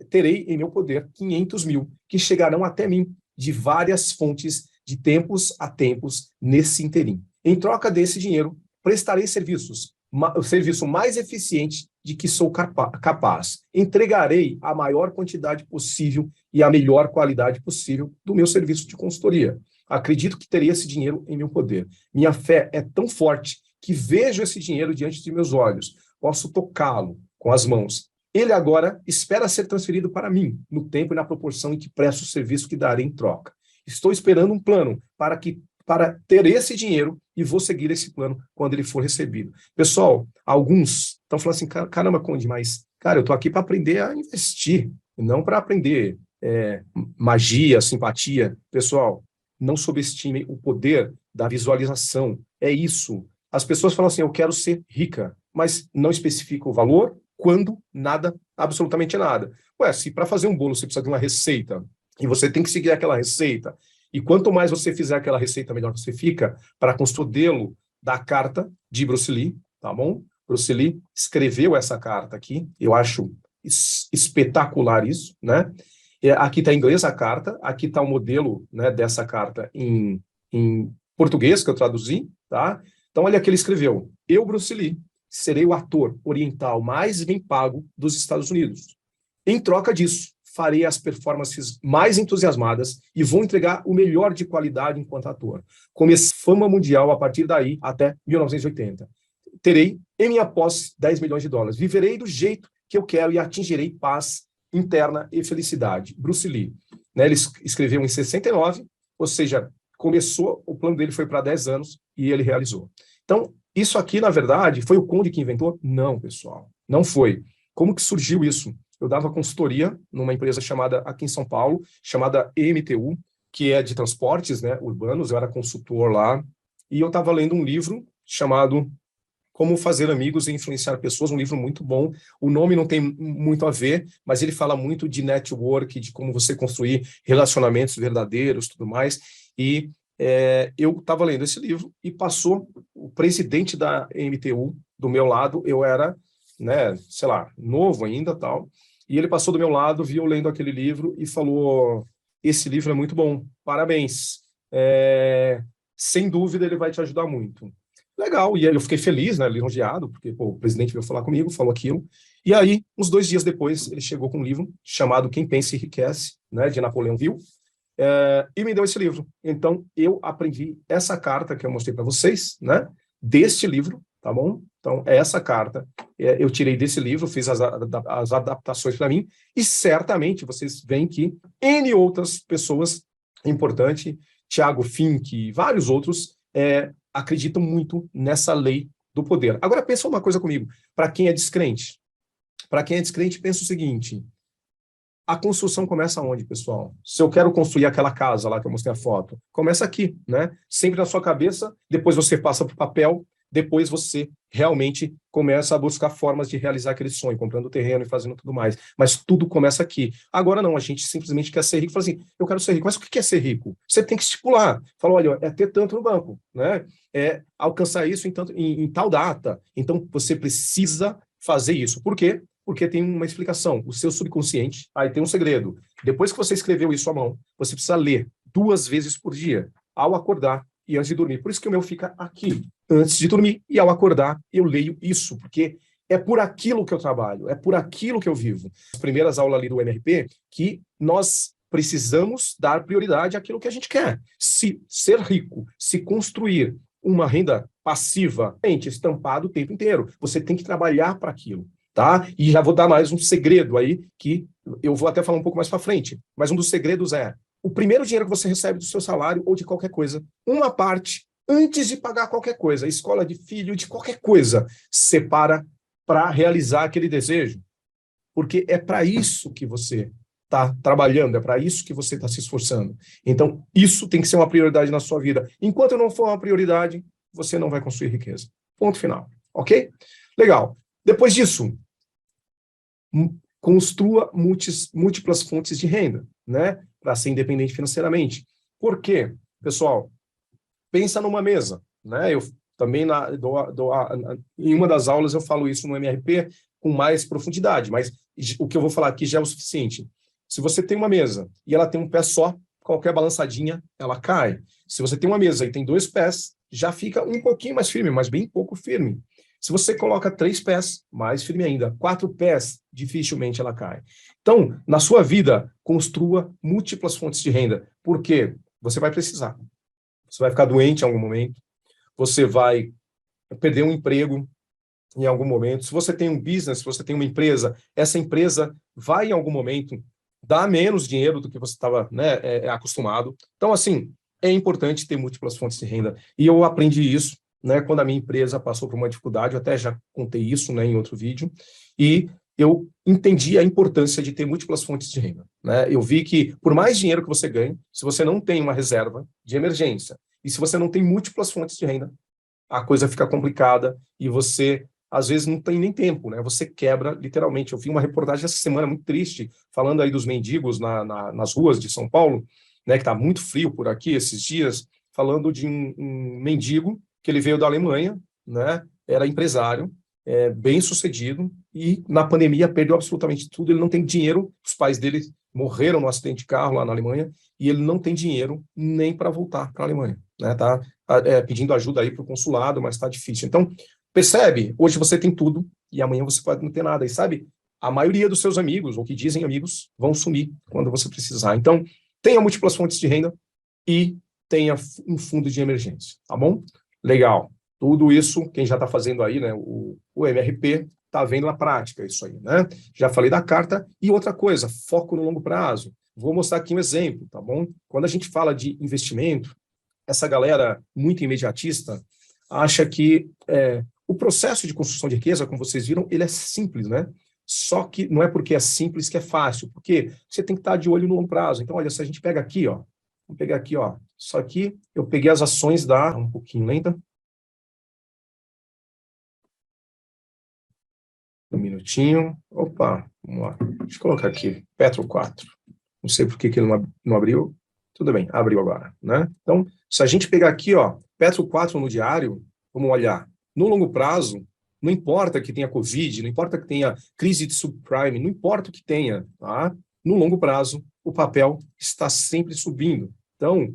terei em meu poder 500 mil, que chegarão até mim de várias fontes, de tempos a tempos, nesse interim. Em troca desse dinheiro, prestarei o serviço mais eficiente de que sou capaz. Entregarei a maior quantidade possível e a melhor qualidade possível do meu serviço de consultoria. Acredito que terei esse dinheiro em meu poder. Minha fé é tão forte que vejo esse dinheiro diante de meus olhos. Posso tocá-lo com as mãos. Ele agora espera ser transferido para mim, no tempo e na proporção em que presto o serviço que darei em troca. Estou esperando um plano para ter esse dinheiro e vou seguir esse plano quando ele for recebido. Pessoal, alguns estão falando assim, caramba, Conde, mas, cara, eu estou aqui para aprender a investir, não para aprender magia, simpatia. Pessoal, não subestimem o poder da visualização, é isso. As pessoas falam assim, eu quero ser rica, mas não especifica o valor, quando, nada, absolutamente nada. Ué, se para fazer um bolo você precisa de uma receita, e você tem que seguir aquela receita, e quanto mais você fizer aquela receita, melhor você fica, para construir o modelo da carta de Bruce Lee, tá bom? Bruce Lee escreveu essa carta aqui, eu acho espetacular isso, né? Aqui está em inglês a carta, aqui está o modelo, né, dessa carta em português, que eu traduzi, tá? Então, olha o que ele escreveu. Eu, Bruce Lee, serei o ator oriental mais bem pago dos Estados Unidos. Em troca disso, farei as performances mais entusiasmadas e vou entregar o melhor de qualidade enquanto ator. Comece fama mundial a partir daí até 1980. Terei em minha posse 10 milhões de dólares. Viverei do jeito que eu quero e atingirei paz interna e felicidade. Bruce Lee, né, ele escreveu em 69, ou seja, começou, o plano dele foi para 10 anos e ele realizou. Então, isso aqui, na verdade, foi o Conde que inventou? Não, pessoal, não foi. Como que surgiu isso? Eu dava consultoria numa empresa chamada, aqui em São Paulo, chamada EMTU, que é de transportes, né, urbanos, eu era consultor lá, e eu estava lendo um livro chamado Como Fazer Amigos e Influenciar Pessoas, um livro muito bom. O nome não tem muito a ver, mas ele fala muito de network, de como você construir relacionamentos verdadeiros, tudo mais. E eu estava lendo esse livro e passou o presidente da MTU do meu lado. Eu era, né, sei lá, novo ainda, tal. E ele passou do meu lado, viu lendo aquele livro e falou: esse livro é muito bom, parabéns. Sem dúvida, ele vai te ajudar muito. Legal, e aí eu fiquei feliz, né, lisonjeado, porque pô, o presidente veio falar comigo, falou aquilo. E aí, uns 2 dias depois, ele chegou com um livro chamado Quem Pensa Enriquece, né, de Napoleão Hill, e me deu esse livro. Então, eu aprendi essa carta que eu mostrei para vocês, né, deste livro, tá bom? Então, é essa carta. Eu tirei desse livro, fiz as adaptações para mim, e certamente vocês veem que N outras pessoas importantes, Tiago Fink, vários outros, acreditam muito nessa lei do poder. Agora, pensa uma coisa comigo. Para quem é descrente? Para quem é descrente, pensa o seguinte: a construção começa onde, pessoal? Se eu quero construir aquela casa lá que eu mostrei a foto, começa aqui, né? Sempre na sua cabeça, depois você passa para o papel, depois você realmente começa a buscar formas de realizar aquele sonho, comprando terreno e fazendo tudo mais. Mas tudo começa aqui. Agora não, a gente simplesmente quer ser rico. Fala assim, eu quero ser rico. Mas o que é ser rico? Você tem que estipular. Fala, olha, é ter tanto no banco, né? É alcançar isso em tal data. Então, você precisa fazer isso. Por quê? Porque tem uma explicação. O seu subconsciente, aí tem um segredo. Depois que você escreveu isso à mão, você precisa ler 2 vezes por dia, ao acordar e antes de dormir. Por isso que o meu fica aqui, antes de dormir, e ao acordar eu leio isso, porque é por aquilo que eu trabalho, é por aquilo que eu vivo. As primeiras aulas ali do MRP, que nós precisamos dar prioridade àquilo que a gente quer. Se ser rico, se construir uma renda passiva, estampado o tempo inteiro. Você tem que trabalhar para aquilo. Tá? E já vou dar mais um segredo aí, que eu vou até falar um pouco mais para frente, mas um dos segredos é: o primeiro dinheiro que você recebe do seu salário ou de qualquer coisa, uma parte, antes de pagar qualquer coisa, escola de filho, de qualquer coisa, separa para realizar aquele desejo. Porque é para isso que você está trabalhando, é para isso que você está se esforçando. Então, isso tem que ser uma prioridade na sua vida. Enquanto não for uma prioridade, você não vai construir riqueza. Ponto final. Ok? Legal. Depois disso, construa múltiplas fontes de renda, né? Para ser independente financeiramente. Por quê? Pessoal, pensa numa mesa, né? Eu também, em uma das aulas, eu falo isso no MRP com mais profundidade, mas o que eu vou falar aqui já é o suficiente. Se você tem uma mesa e ela tem um pé só, qualquer balançadinha, ela cai. Se você tem uma mesa e tem 2 pés, já fica um pouquinho mais firme, mas bem pouco firme. Se você coloca 3 pés, mais firme ainda. 4 pés, dificilmente ela cai. Então, na sua vida, construa múltiplas fontes de renda. Por quê? Você vai precisar. Você vai ficar doente em algum momento. Você vai perder um emprego em algum momento. Se você tem um business, se você tem uma empresa, essa empresa vai, em algum momento, dar menos dinheiro do que você estava, né, acostumado. Então, assim, é importante ter múltiplas fontes de renda. E eu aprendi isso, né, quando a minha empresa passou por uma dificuldade. Eu até já contei isso, né, em outro vídeo, e eu entendi a importância de ter múltiplas fontes de renda, né? Eu vi que, por mais dinheiro que você ganhe, se você não tem uma reserva de emergência, e se você não tem múltiplas fontes de renda, a coisa fica complicada e você, às vezes, não tem nem tempo, né? Você quebra, literalmente. Eu vi uma reportagem essa semana muito triste, falando aí dos mendigos nas ruas de São Paulo, né, que está muito frio por aqui esses dias, falando de um mendigo que ele veio da Alemanha, né? Era empresário, bem sucedido, e na pandemia perdeu absolutamente tudo. Ele não tem dinheiro, os pais dele morreram no acidente de carro lá na Alemanha, e ele não tem dinheiro nem para voltar para a Alemanha, né? Tá pedindo ajuda aí para o consulado, mas está difícil. Então, percebe? Hoje você tem tudo e amanhã você pode não ter nada. E sabe, a maioria dos seus amigos, ou que dizem amigos, vão sumir quando você precisar. Então, tenha múltiplas fontes de renda e tenha um fundo de emergência, tá bom? Legal. Tudo isso, quem já está fazendo aí, né, o MRP, está vendo na prática isso aí, né? Já falei da carta. E outra coisa, foco no longo prazo. Vou mostrar aqui um exemplo, tá bom? Quando a gente fala de investimento, essa galera muito imediatista acha que o processo de construção de riqueza, como vocês viram, ele é simples, né? Só que não é porque é simples que é fácil, porque você tem que estar de olho no longo prazo. Então, olha, se a gente pega aqui, ó, vamos pegar aqui, ó, isso aqui, eu peguei as ações da... Um pouquinho lenta. Um minutinho. Opa, vamos lá. Deixa eu colocar aqui, Petro 4. Não sei por que ele não abriu. Tudo bem, abriu agora, né? Então, se a gente pegar aqui, ó, Petro 4 no diário, vamos olhar. No longo prazo, não importa que tenha Covid, não importa que tenha crise de subprime, não importa o que tenha, tá? No longo prazo, o papel está sempre subindo. Então,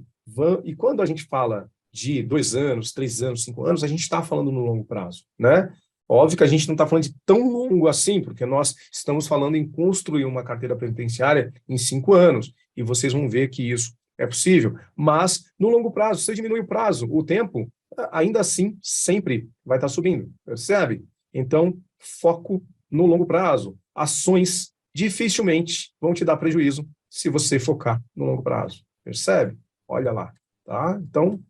e quando a gente fala de 2 anos, 3 anos, 5 anos, a gente está falando no longo prazo, né? Óbvio que a gente não está falando de tão longo assim, porque nós estamos falando em construir uma carteira previdenciária em 5 anos, e vocês vão ver que isso é possível. Mas, no longo prazo, você diminui o prazo, o tempo, ainda assim, sempre vai estar subindo, percebe? Então, foco no longo prazo. Ações dificilmente vão te dar prejuízo se você focar no longo prazo, percebe? Olha lá, tá? Então,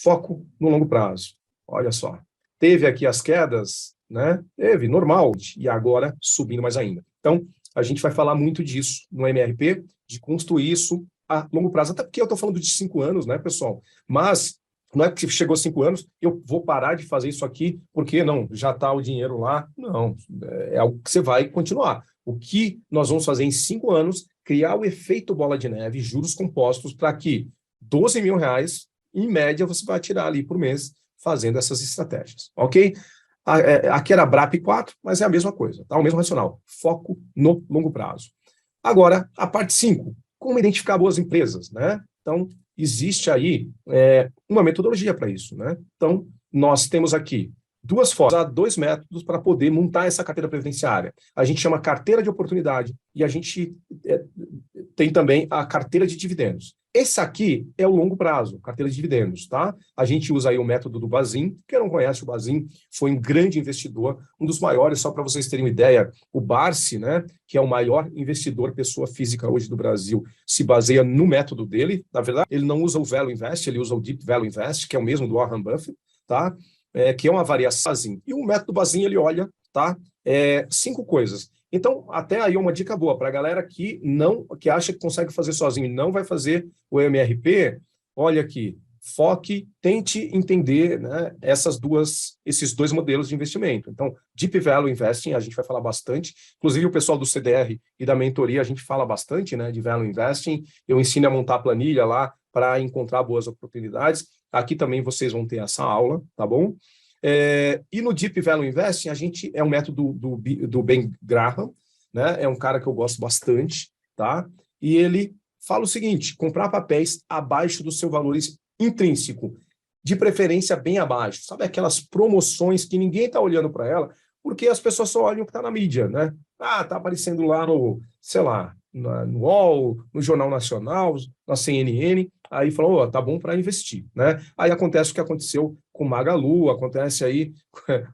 foco no longo prazo. Olha só. Teve aqui as quedas, né? Teve, normal, e agora subindo mais ainda. Então, a gente vai falar muito disso no MRP, de construir isso a longo prazo, até porque eu estou falando de 5 anos, né, pessoal? Mas não é que chegou 5 anos, eu vou parar de fazer isso aqui, porque não, já está o dinheiro lá. Não, é algo que você vai continuar. O que nós vamos fazer em 5 anos, criar o efeito bola de neve, juros compostos, para que 12 mil reais, em média, você vai tirar ali por mês, fazendo essas estratégias, ok? Aqui era BRAP 4, mas é a mesma coisa, tá? O mesmo racional, foco no longo prazo. Agora, a parte 5, como identificar boas empresas, né? Então, existe aí uma metodologia para isso, né? Então, nós temos aqui 2 formas, 2 métodos para poder montar essa carteira previdenciária. A gente chama carteira de oportunidade e a gente tem também a carteira de dividendos. Esse aqui é o longo prazo, carteira de dividendos, tá? A gente usa aí o método do Bazin. Quem não conhece o Bazin foi um grande investidor, um dos maiores, só para vocês terem uma ideia, o Barsi, né, que é o maior investidor pessoa física hoje do Brasil, se baseia no método dele. Na verdade, ele não usa o Value Invest, ele usa o Deep Value Invest, que é o mesmo do Warren Buffett, tá? Que é uma variação Bazin. E o método Bazin, ele olha, tá? 5 coisas. Então, até aí uma dica boa para a galera que acha que consegue fazer sozinho e não vai fazer o MRP. Olha aqui, foque, tente entender, né, esses 2 modelos de investimento. Então, Deep Value Investing, a gente vai falar bastante. Inclusive, o pessoal do CDR e da mentoria, a gente fala bastante, né, de Value Investing. Eu ensino a montar planilha lá para encontrar boas oportunidades. Aqui também vocês vão ter essa aula, tá bom? E no Deep Value Investing, a gente é um método do Ben Graham, né? É um cara que eu gosto bastante, tá? E ele fala o seguinte: comprar papéis abaixo do seu valor intrínseco, de preferência bem abaixo. Sabe aquelas promoções que ninguém está olhando para ela, porque as pessoas só olham o que está na mídia, né? Ah, está aparecendo lá no, sei lá, no UOL, no Jornal Nacional, na CNN, aí falou, oh, tá bom para investir, né? Aí acontece o que aconteceu com Magalu, acontece aí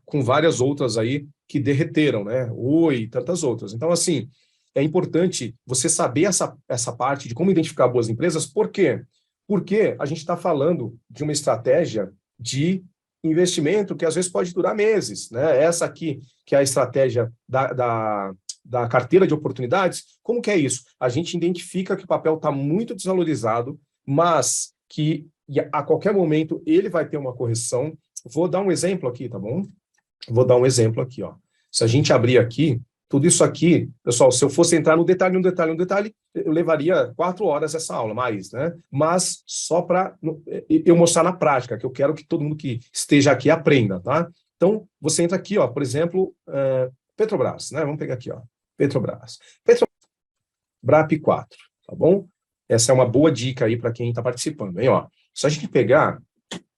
com várias outras aí que derreteram, né? Oi, e tantas outras. Então, assim, é importante você saber essa parte de como identificar boas empresas. Por quê? Porque a gente está falando de uma estratégia de investimento que às vezes pode durar meses, né? Essa aqui, que é a estratégia da carteira de oportunidades, como que é isso? A gente identifica que o papel está muito desvalorizado, mas que a qualquer momento ele vai ter uma correção, vou dar um exemplo aqui, tá bom? Vou dar um exemplo aqui, ó. Se a gente abrir aqui, tudo isso aqui, pessoal, se eu fosse entrar no detalhe, eu levaria 4 horas essa aula, mais, né? Mas só para eu mostrar na prática, que eu quero que todo mundo que esteja aqui aprenda, tá? Então, você entra aqui, ó, por exemplo, Petrobras, né? Vamos pegar aqui, ó, Petrobras. BRAP4, tá bom? Essa é uma boa dica aí para quem está participando, hein, ó. Se a gente pegar,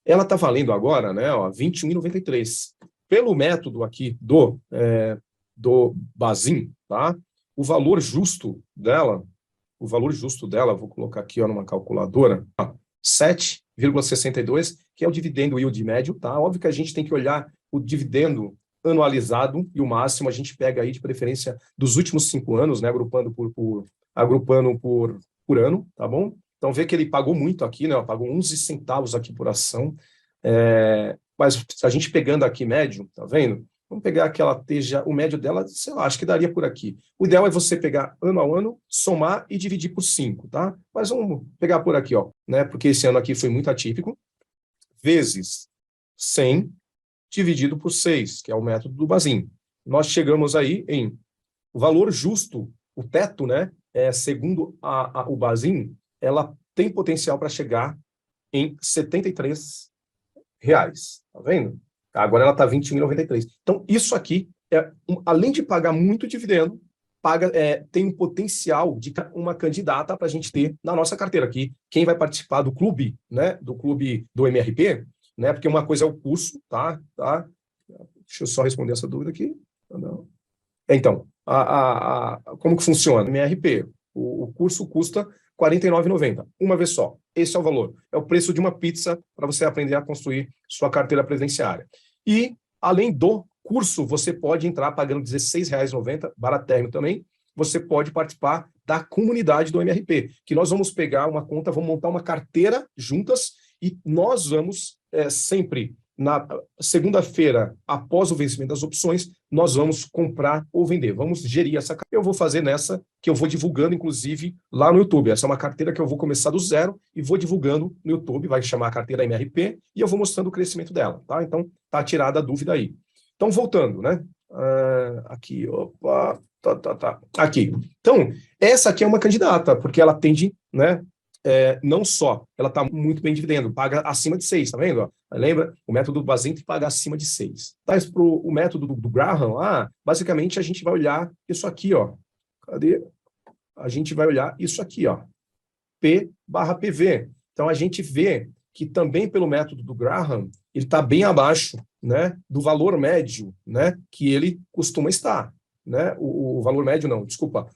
ela está valendo agora, né, ó, R$ 21,93. Pelo método aqui do Bazin, tá? O valor justo dela, vou colocar aqui, ó, numa calculadora, 7,62, que é o dividendo yield médio, tá? Óbvio que a gente tem que olhar o dividendo anualizado e o máximo a gente pega aí de preferência dos últimos 5 anos, né, agrupando por ano, tá bom? Então vê que ele pagou muito aqui, né? Pagou 11 centavos aqui por ação. Mas a gente pegando aqui médio, tá vendo? Vamos pegar aquela o médio dela, sei lá, acho que daria por aqui. O ideal é você pegar ano a ano, somar e dividir por 5, tá? Mas vamos pegar por aqui, ó, né? Porque esse ano aqui foi muito atípico. Vezes 100 dividido por 6, que é o método do Bazin. Nós chegamos aí em o valor justo, o teto, né? Segundo o Bazin, ela tem potencial para chegar em R$ 73. Tá vendo? Agora ela está R$ 21,93. Então, isso aqui, além de pagar muito dividendo, tem um potencial de uma candidata para a gente ter na nossa carteira aqui. Quem vai participar do clube, né? Do clube do MRP, né? Porque uma coisa é o curso, tá? Deixa eu só responder essa dúvida aqui. Não. Então, como que funciona? MRP, o curso custa R$ 49,90, uma vez só. Esse é o valor. É o preço de uma pizza para você aprender a construir sua carteira previdenciária. E, além do curso, você pode entrar pagando R$ 16,90, baratérrimo também. Você pode participar da comunidade do MRP, que nós vamos pegar uma conta, vamos montar uma carteira juntas e nós vamos sempre, na segunda-feira, após o vencimento das opções, nós vamos comprar ou vender. Vamos gerir essa carteira. Eu vou fazer nessa, que eu vou divulgando, inclusive, lá no YouTube. Essa é uma carteira que eu vou começar do zero e vou divulgando no YouTube, vai chamar a carteira MRP, e eu vou mostrando o crescimento dela, tá? Então, tá tirada a dúvida aí. Então, voltando, né? Aqui, opa, tá. Aqui. Então, essa aqui é uma candidata, porque ela tende, né? Não só, ela está muito bem dividendo, paga acima de 6, tá vendo? Lembra? O método do Bazin tem que pagar acima de 6. Tá, para o método do Graham, basicamente a gente vai olhar isso aqui, ó. Cadê? A gente vai olhar isso aqui, ó. P/PV. Então a gente vê que também pelo método do Graham, ele está bem abaixo, né, do valor médio, né, que ele costuma estar. Né? O valor médio não, desculpa.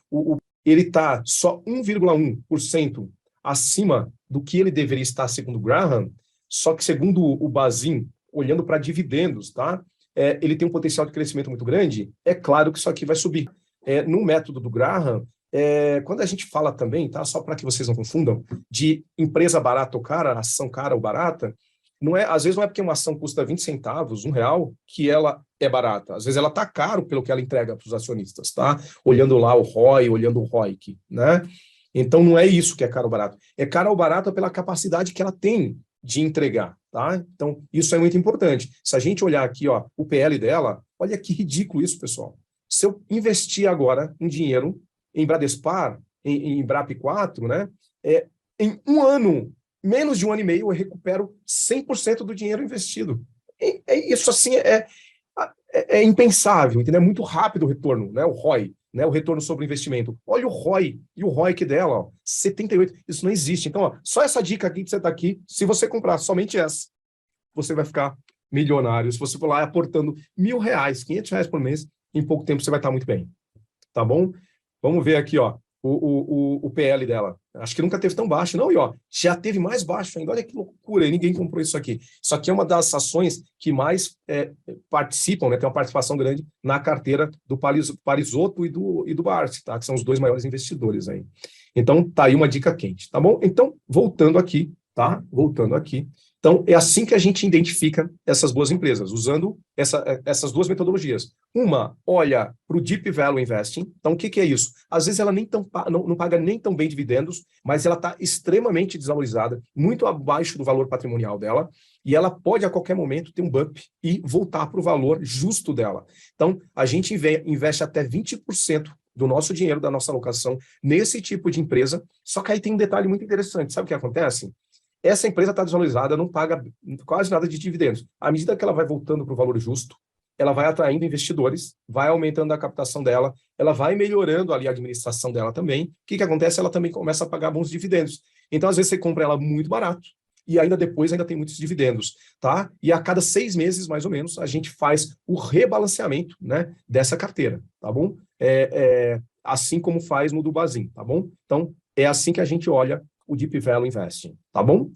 Ele está só 1,1% acima do que ele deveria estar segundo o Graham, só que segundo o Bazin, olhando para dividendos, tá? Ele tem um potencial de crescimento muito grande, é claro que isso aqui vai subir. No método do Graham, quando a gente fala também, tá? Só para que vocês não confundam, de empresa barata ou cara, ação cara ou barata, às vezes não é porque uma ação custa 20 centavos, R$1, que ela é barata. Às vezes ela está caro pelo que ela entrega para os acionistas, tá? Olhando lá o ROI, olhando o ROIC, né? Então, não é isso que é caro ou barato. É caro ou barato pela capacidade que ela tem de entregar, tá? Então, isso é muito importante. Se a gente olhar aqui, ó, o PL dela, olha que ridículo isso, pessoal. Se eu investir agora em dinheiro em Bradespar, em BRAP4, né? Em um ano, menos de 1 ano e meio, eu recupero 100% do dinheiro investido. Isso, assim, é impensável, entendeu? É muito rápido o retorno, né? O ROI. Né, o retorno sobre o investimento. Olha o ROI e o ROIC dela, ó, 78. Isso não existe. Então, ó, só essa dica aqui que você está aqui, se você comprar somente essa, você vai ficar milionário. Se você for lá aportando R$1.000, R$500 por mês, em pouco tempo você vai estar muito bem. Tá bom? Vamos ver aqui, ó, o PL dela. Acho que nunca teve tão baixo, não, e ó, já teve mais baixo ainda. Olha que loucura, e ninguém comprou isso aqui. Isso aqui é uma das ações que mais participam, né, tem uma participação grande na carteira do Parisotto e do Barsi, tá, que são os 2 maiores investidores aí. Então, tá aí uma dica quente, tá bom? Então, voltando aqui, tá? Voltando aqui, Então, é assim que a gente identifica essas boas empresas, usando essas duas metodologias. Uma olha para o Deep Value Investing. Então, o que é isso? Às vezes ela não paga nem tão bem dividendos, mas ela está extremamente desvalorizada, muito abaixo do valor patrimonial dela, e ela pode, a qualquer momento, ter um bump e voltar para o valor justo dela. Então, a gente investe até 20% do nosso dinheiro, da nossa alocação, nesse tipo de empresa. Só que aí tem um detalhe muito interessante. Sabe o que acontece? Essa empresa está desvalorizada, não paga quase nada de dividendos. À medida que ela vai voltando para o valor justo, ela vai atraindo investidores, vai aumentando a captação dela, ela vai melhorando ali a administração dela também. O que acontece? Ela também começa a pagar bons dividendos. Então, às vezes, você compra ela muito barato e ainda depois ainda tem muitos dividendos, tá? E a cada 6 meses, mais ou menos, a gente faz o rebalanceamento, né, dessa carteira, tá bom? Assim como faz no do Bazin, tá bom? Então, é assim que a gente olha o Deep Value Investing, tá bom?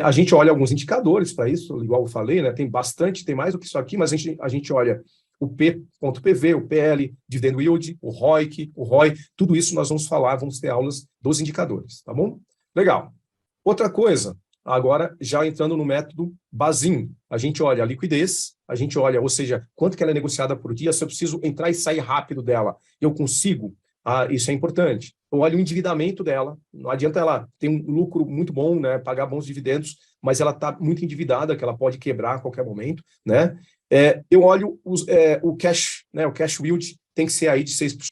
A gente olha alguns indicadores para isso, igual eu falei, né? Tem bastante, tem mais do que isso aqui, mas a gente olha o P.PV, o PL, Dividend Yield, o ROIC, o ROI, tudo isso nós vamos falar, vamos ter aulas dos indicadores, tá bom? Legal. Outra coisa, agora já entrando no método Bazin, a gente olha a liquidez, a gente olha, ou seja, quanto que ela é negociada por dia, se eu preciso entrar e sair rápido dela, eu consigo? Isso é importante. Eu olho o endividamento dela, não adianta ela ter um lucro muito bom, né, pagar bons dividendos, mas ela está muito endividada, que ela pode quebrar a qualquer momento, né? Eu olho o cash, né, o cash yield tem que ser aí de 6%.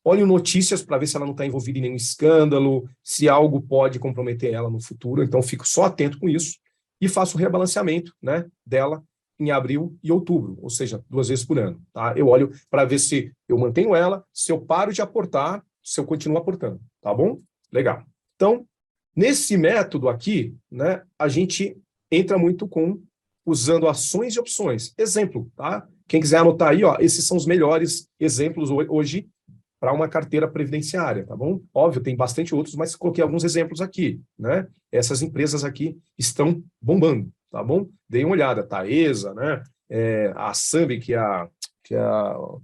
Olho notícias para ver se ela não está envolvida em nenhum escândalo, se algo pode comprometer ela no futuro, então fico só atento com isso e faço o rebalanceamento, né, dela em abril e outubro, ou seja, 2 vezes por ano. Tá? Eu olho para ver se eu mantenho ela, se eu paro de aportar, se eu continuo aportando, tá bom? Legal. Então, nesse método aqui, né, a gente entra muito usando ações e opções. Exemplo, tá? Quem quiser anotar aí, ó, esses são os melhores exemplos hoje para uma carteira previdenciária, tá bom? Óbvio, tem bastante outros, mas coloquei alguns exemplos aqui, né? Essas empresas aqui estão bombando, tá bom? Dei uma olhada, Taesa, né? A Sambi, que é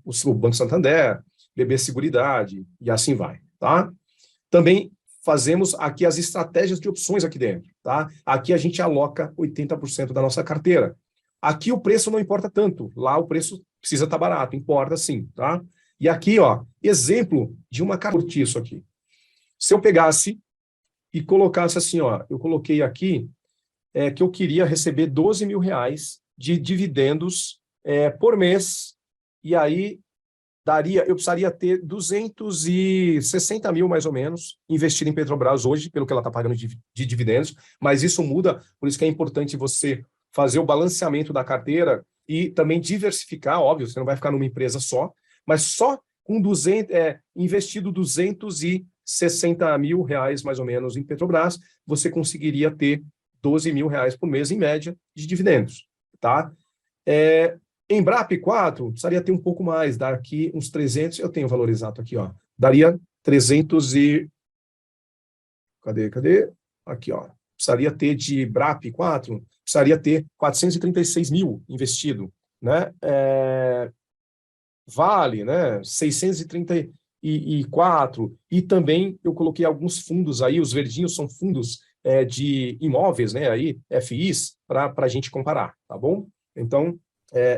o Banco Santander, BB Seguridade, e assim vai, tá? Também fazemos aqui as estratégias de opções aqui dentro, tá? Aqui a gente aloca 80% da nossa carteira. Aqui o preço não importa tanto, lá o preço precisa estar barato, importa sim, tá? E aqui, ó, exemplo de uma carteira isso aqui. Se eu pegasse e colocasse assim, ó, eu coloquei aqui que eu queria receber 12 mil reais de dividendos por mês, e aí eu precisaria ter 260 mil, mais ou menos, investido em Petrobras hoje, pelo que ela está pagando de dividendos, mas isso muda, por isso que é importante você fazer o balanceamento da carteira e também diversificar, óbvio, você não vai ficar numa empresa só, mas só com investido 260 mil reais, mais ou menos, em Petrobras, você conseguiria ter 12 mil reais por mês, em média, de dividendos, tá? Em BRAP 4, precisaria ter um pouco mais, dar aqui uns 300, eu tenho o valor exato aqui, ó, daria 300 e... Cadê? Aqui, ó, precisaria ter de BRAP 4, precisaria ter 436 mil investido, né? Vale, né? 634, e também eu coloquei alguns fundos aí, os verdinhos são fundos de imóveis, né? Aí, FIs, para a gente comparar, tá bom? Então,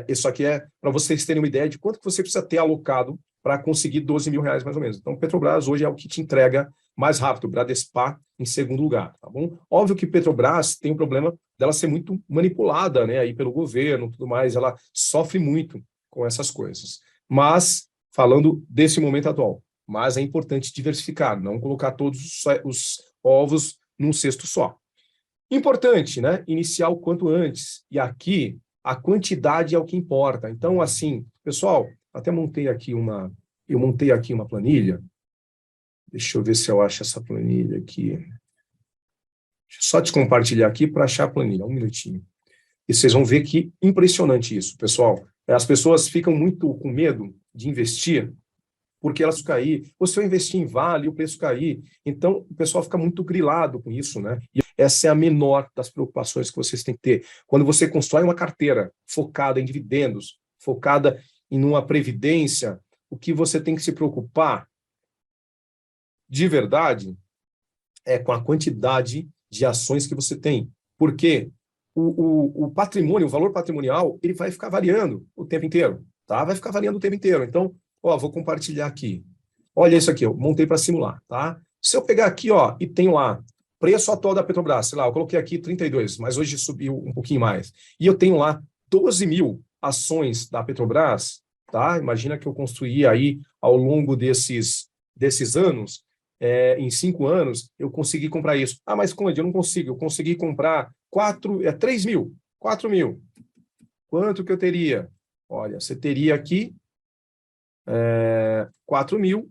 isso aqui é para vocês terem uma ideia de quanto que você precisa ter alocado para conseguir 12 mil reais, mais ou menos. Então, Petrobras hoje é o que te entrega mais rápido, Bradespar em segundo lugar, tá bom? Óbvio que Petrobras tem um problema dela ser muito manipulada, né, aí pelo governo, tudo mais, ela sofre muito com essas coisas. Mas, falando desse momento atual, mas é importante diversificar, não colocar todos os ovos num cesto só. Importante, né? Iniciar o quanto antes. E aqui, a quantidade é o que importa. Então, assim, pessoal, até montei aqui uma planilha. Deixa eu ver se eu acho essa planilha aqui. Deixa eu só te compartilhar aqui para achar a planilha. Um minutinho. E vocês vão ver que impressionante isso, pessoal. As pessoas ficam muito com medo de investir porque elas cair. Ou se eu investir em Vale, o preço cair. Então, o pessoal fica muito grilado com isso, né? E essa é a menor das preocupações que vocês têm que ter. Quando você constrói uma carteira focada em dividendos, focada em uma previdência, o que você tem que se preocupar de verdade é com a quantidade de ações que você tem. Por quê? o patrimônio, o valor patrimonial, ele vai ficar variando o tempo inteiro, tá? Vai ficar variando o tempo inteiro. Então, ó, vou compartilhar aqui. Olha isso aqui, eu montei para simular, tá? Se eu pegar aqui, ó, e tenho lá preço atual da Petrobras, sei lá, eu coloquei aqui 32, mas hoje subiu um pouquinho mais. E eu tenho lá 12 mil ações da Petrobras, tá? Imagina que eu construí aí ao longo desses anos, em 5 anos, eu consegui comprar isso. Ah, mas Conde, eu não consigo. Eu consegui comprar 3 mil, 4 mil. Quanto que eu teria? Olha, você teria aqui 4 mil.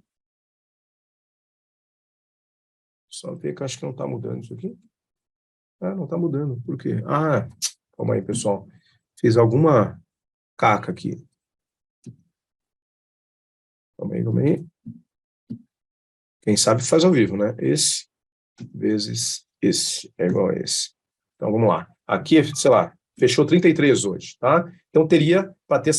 Só ver que eu acho que não está mudando isso aqui. Ah, não está mudando. Por quê? Ah, calma aí, pessoal. Fiz alguma caca aqui. Calma aí, calma aí. Quem sabe faz ao vivo, né? Esse vezes esse é igual a esse. Então, vamos lá. Aqui, sei lá, fechou 33 hoje, tá? Então, teria, para ter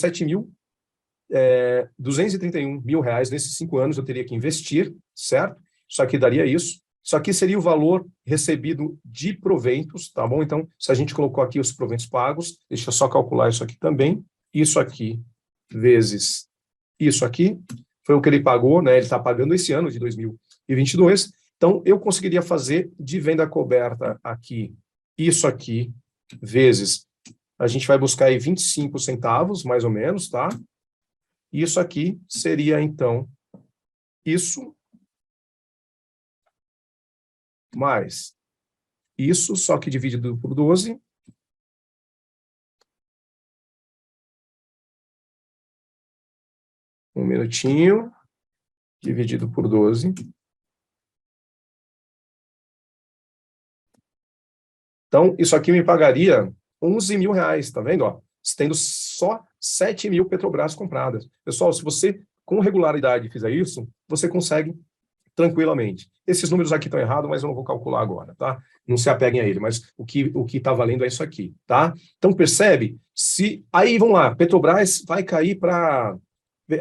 231 mil reais nesses 5 anos, eu teria que investir, certo? Isso aqui daria isso. Isso aqui seria o valor recebido de proventos, tá bom? Então, se a gente colocou aqui os proventos pagos, deixa eu só calcular isso aqui também. Isso aqui vezes isso aqui, foi o que ele pagou, né? Ele está pagando esse ano de 2022. Então, eu conseguiria fazer de venda coberta aqui, isso aqui, vezes, a gente vai buscar aí 25 centavos, mais ou menos, tá? Isso aqui seria, então, isso mais isso, só que dividido por 12. Um minutinho, dividido por 12. Então, isso aqui me pagaria 11 mil reais, tá vendo? Ó, tendo só 7 mil Petrobras compradas. Pessoal, se você com regularidade fizer isso, você consegue tranquilamente. Esses números aqui estão errados, mas eu não vou calcular agora, tá? Não se apeguem a ele, mas o que está valendo é isso aqui, tá? Então, percebe? Se aí, vamos lá, Petrobras vai cair para...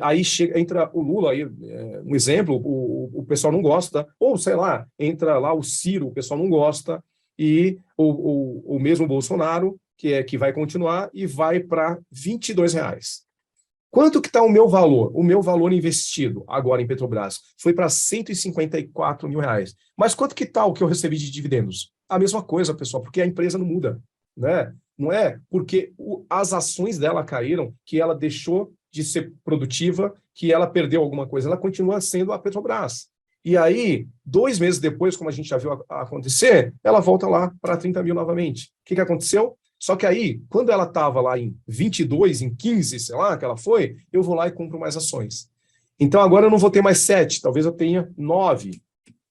Aí entra o Lula, aí, um exemplo, o pessoal não gosta, ou sei lá, entra lá o Ciro, o pessoal não gosta, e o mesmo Bolsonaro, que vai continuar, e vai para R$ 22. Quanto que está o meu valor? O meu valor investido agora em Petrobras foi para 154 mil reais. Mas quanto que está o que eu recebi de dividendos? A mesma coisa, pessoal, porque a empresa não muda, né? Não é porque as ações dela caíram que ela deixou de ser produtiva, que ela perdeu alguma coisa. Ela continua sendo a Petrobras. E aí, 2 meses depois, como a gente já viu acontecer, ela volta lá para 30 mil novamente. O que aconteceu? Só que aí, quando ela estava lá em 22, em 15, sei lá, que ela foi, eu vou lá e compro mais ações. Então, agora eu não vou ter mais 7, talvez eu tenha 9,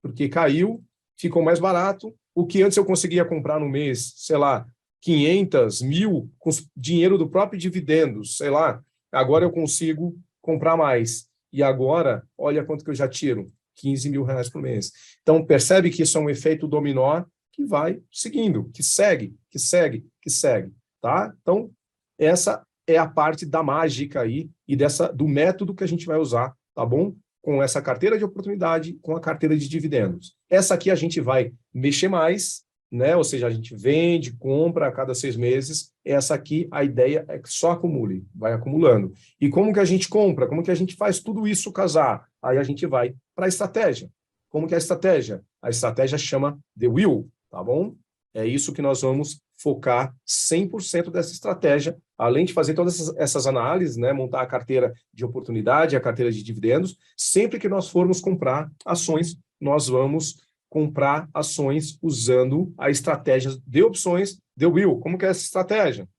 porque caiu, ficou mais barato. O que antes eu conseguia comprar no mês, sei lá, 500, 1.000, com dinheiro do próprio dividendos, sei lá, agora eu consigo comprar mais. E agora, olha quanto que eu já tiro, 15 mil reais por mês. Então, percebe que isso é um efeito dominó que vai seguindo, que segue, que segue, que segue, tá? Então, essa é a parte da mágica aí e do método que a gente vai usar, tá bom? Com essa carteira de oportunidade, com a carteira de dividendos. Essa aqui a gente vai mexer mais, né? Ou seja, a gente vende, compra a cada 6 meses. Essa aqui, a ideia é que só acumule, vai acumulando. E como que a gente compra? Como que a gente faz tudo isso casar? Aí a gente vai para a estratégia. Como que é a estratégia? A estratégia chama The Will, tá bom? É isso que nós vamos focar 100% dessa estratégia, além de fazer todas essas análises, né, montar a carteira de oportunidade, a carteira de dividendos. Sempre que nós formos comprar ações, nós vamos comprar ações usando a estratégia de opções The Will. Como que é essa estratégia?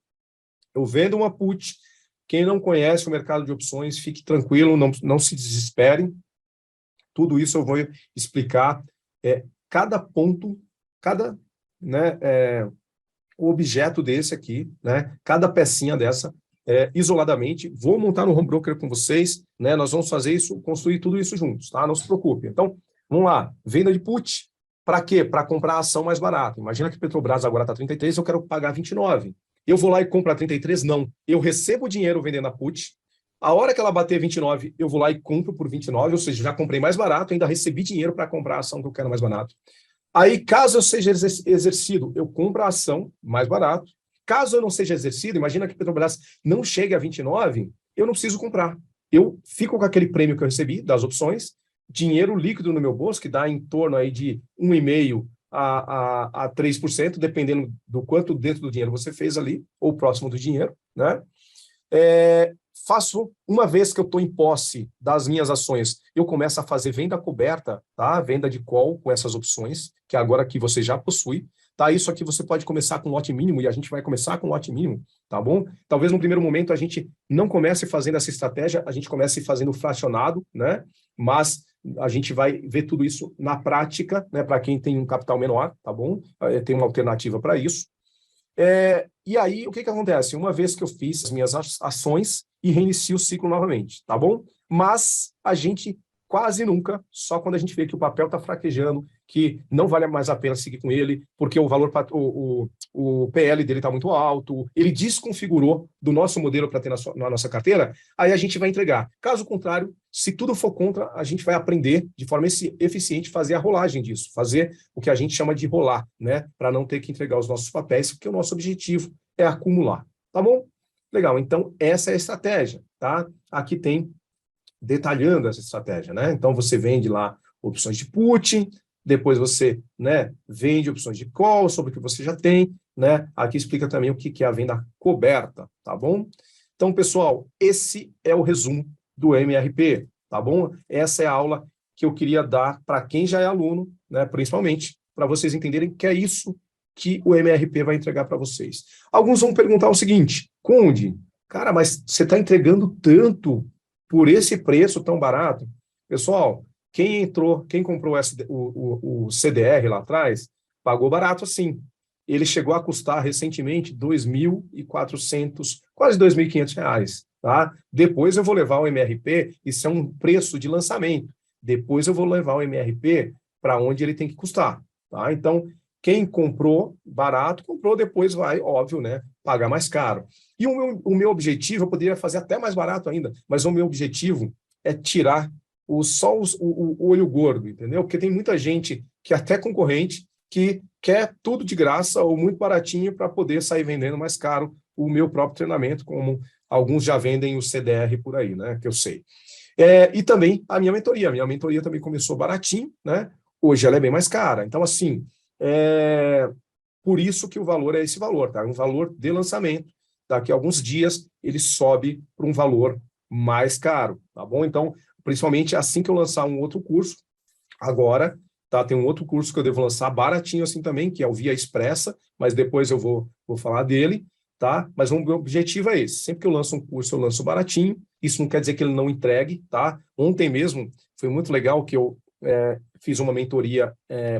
Eu vendo uma put. Quem não conhece o mercado de opções, fique tranquilo, não se desespere. Tudo isso eu vou explicar, cada ponto, cada, né, o objeto desse aqui, né, cada pecinha dessa, isoladamente. Vou montar no Home Broker com vocês, né, nós vamos fazer isso, construir tudo isso juntos, tá? Não se preocupe. Então, vamos lá, venda de put. Para quê? Para comprar a ação mais barata. Imagina que Petrobras agora está 33, eu quero pagar 29. Eu vou lá e compro a 33? Não. Eu recebo o dinheiro vendendo a put. A hora que ela bater 29, eu vou lá e compro por 29, ou seja, já comprei mais barato, ainda recebi dinheiro para comprar a ação que eu quero mais barato. Aí, caso eu seja exercido, eu compro a ação mais barato, Caso eu não seja exercido, imagina que a Petrobras não chegue a 29, eu não preciso comprar. Eu fico com aquele prêmio que eu recebi das opções, dinheiro líquido no meu bolso, que dá em torno aí de 1,5% a 3%, dependendo do quanto dentro do dinheiro você fez ali, ou próximo do dinheiro, né? Faço, uma vez que eu estou em posse das minhas ações, eu começo a fazer venda coberta, tá? Venda de call com essas opções, que agora aqui você já possui, tá? Isso aqui você pode começar com lote mínimo, e a gente vai começar com lote mínimo, tá bom? Talvez no primeiro momento a gente não comece fazendo essa estratégia, a gente comece fazendo fracionado, né? Mas a gente vai ver tudo isso na prática, né? Para quem tem um capital menor, tá bom? Tem uma alternativa para isso. E aí, o que acontece? Uma vez que eu fiz as minhas ações e reinicio o ciclo novamente, tá bom? Mas a gente quase nunca, só quando a gente vê que o papel está fraquejando, que não vale mais a pena seguir com ele, porque o valor, o PL dele está muito alto, ele desconfigurou do nosso modelo para ter na nossa carteira, aí a gente vai entregar. Caso contrário, se tudo for contra, a gente vai aprender de forma eficiente fazer a rolagem disso, fazer o que a gente chama de rolar, né? Para não ter que entregar os nossos papéis, porque o nosso objetivo é acumular, tá bom? Legal, então essa é a estratégia, tá? Aqui tem detalhando essa estratégia, né? Então você vende lá opções de put, depois você, né, vende opções de call sobre o que você já tem, né? Aqui explica também o que é a venda coberta, tá bom? Então, pessoal, esse é o resumo do MRP, tá bom? Essa é a aula que eu queria dar para quem já é aluno, né, principalmente, para vocês entenderem que é isso que o MRP vai entregar para vocês. Alguns vão perguntar o seguinte: Conde, cara, mas você está entregando tanto por esse preço tão barato? Pessoal, quem comprou o CDR lá atrás, pagou barato assim. Ele chegou a custar recentemente R$ 2.400, quase R$ 2.500, tá? Depois eu vou levar o MRP, isso é um preço de lançamento. Depois eu vou levar o MRP para onde ele tem que custar, tá? Então, quem comprou barato, comprou, depois vai, óbvio, né, pagar mais caro. E o meu objetivo, eu poderia fazer até mais barato ainda, mas o meu objetivo é tirar o olho gordo, entendeu? Porque tem muita gente, que até concorrente, que quer tudo de graça ou muito baratinho para poder sair vendendo mais caro o meu próprio treinamento, como alguns já vendem o CDR por aí, né, que eu sei. E também a minha mentoria também começou baratinho, né? Hoje ela é bem mais cara. Então, assim, por isso que o valor é esse valor, tá? Um valor de lançamento. Daqui a alguns dias ele sobe para um valor mais caro, tá bom? Então, principalmente assim que eu lançar um outro curso, agora, tá? Tem um outro curso que eu devo lançar baratinho assim também, que é o Via Expressa, mas depois eu vou falar dele, tá? Mas o meu objetivo é esse. Sempre que eu lanço um curso, eu lanço baratinho. Isso não quer dizer que ele não entregue, tá? Ontem mesmo foi muito legal que eu fiz uma mentoria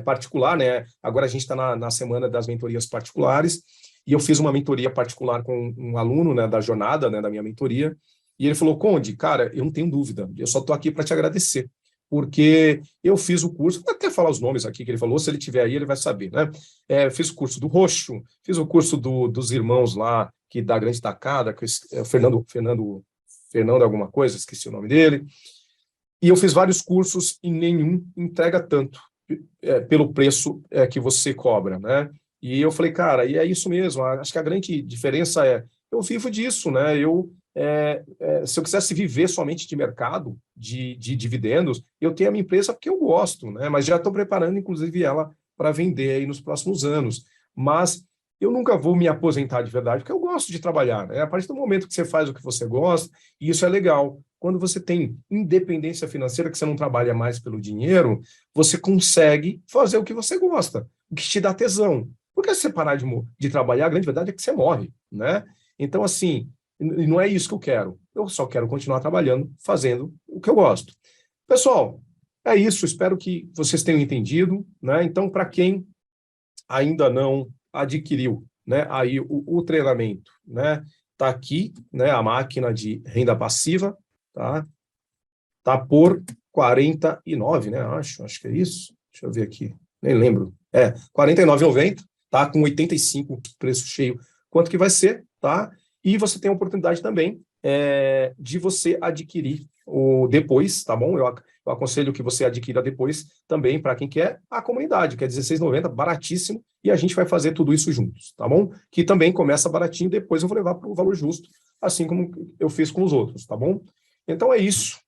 particular, né? Agora a gente está na semana das mentorias particulares, e eu fiz uma mentoria particular com um aluno, né, da jornada, né, da minha mentoria, e ele falou: Conde, cara, eu não tenho dúvida, eu só estou aqui para te agradecer, porque eu fiz o curso, vou até falar os nomes aqui que ele falou, se ele tiver aí ele vai saber, né? Fiz o curso do Roxo, fiz o curso dos irmãos lá, que da Grande Tacada, que Fernando alguma coisa, esqueci o nome dele. E eu fiz vários cursos e nenhum entrega tanto pelo preço que você cobra, né? E eu falei, cara, e é isso mesmo. Acho que a grande diferença eu vivo disso, né? Se eu quisesse viver somente de mercado, de dividendos, eu tenho a minha empresa porque eu gosto, né? Mas já estou preparando, inclusive, ela para vender aí nos próximos anos. Mas eu nunca vou me aposentar de verdade, porque eu gosto de trabalhar, né? A partir do momento que você faz o que você gosta, e isso é legal. Quando você tem independência financeira, que você não trabalha mais pelo dinheiro, você consegue fazer o que você gosta, o que te dá tesão. Porque se você parar de trabalhar, a grande verdade é que você morre, né? Então, assim, não é isso que eu quero. Eu só quero continuar trabalhando, fazendo o que eu gosto. Pessoal, é isso. Espero que vocês tenham entendido, né? Então, para quem ainda não adquiriu, né, aí o treinamento, né, tá aqui, né, a máquina de renda passiva, tá por 49, né, acho que é isso. Deixa eu ver aqui, nem lembro. R$ 49,90, tá, com 85 preço cheio. Quanto que vai ser, tá? E você tem a oportunidade também de você adquirir o depois, tá bom? Eu aconselho que você adquira depois também para quem quer a comunidade, que é R$16,90, baratíssimo, e a gente vai fazer tudo isso juntos, tá bom? Que também começa baratinho, depois eu vou levar para o valor justo, assim como eu fiz com os outros, tá bom? Então é isso.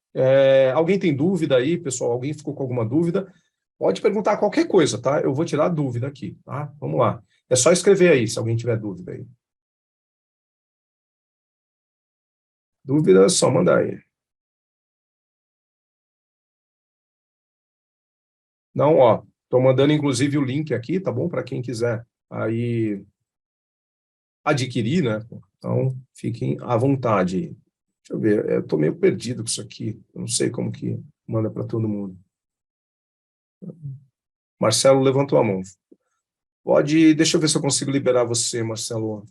Alguém tem dúvida aí, pessoal? Alguém ficou com alguma dúvida? Pode perguntar qualquer coisa, tá? Eu vou tirar a dúvida aqui, tá? Vamos lá. É só escrever aí, se alguém tiver dúvida aí. Dúvida, é só mandar aí. Não, ó, estou mandando inclusive o link aqui, tá bom? Para quem quiser aí adquirir, né? Então, fiquem à vontade. Deixa eu ver, eu estou meio perdido com isso aqui. Eu não sei como que manda para todo mundo. Marcelo levantou a mão. Deixa eu ver se eu consigo liberar você, Marcelo.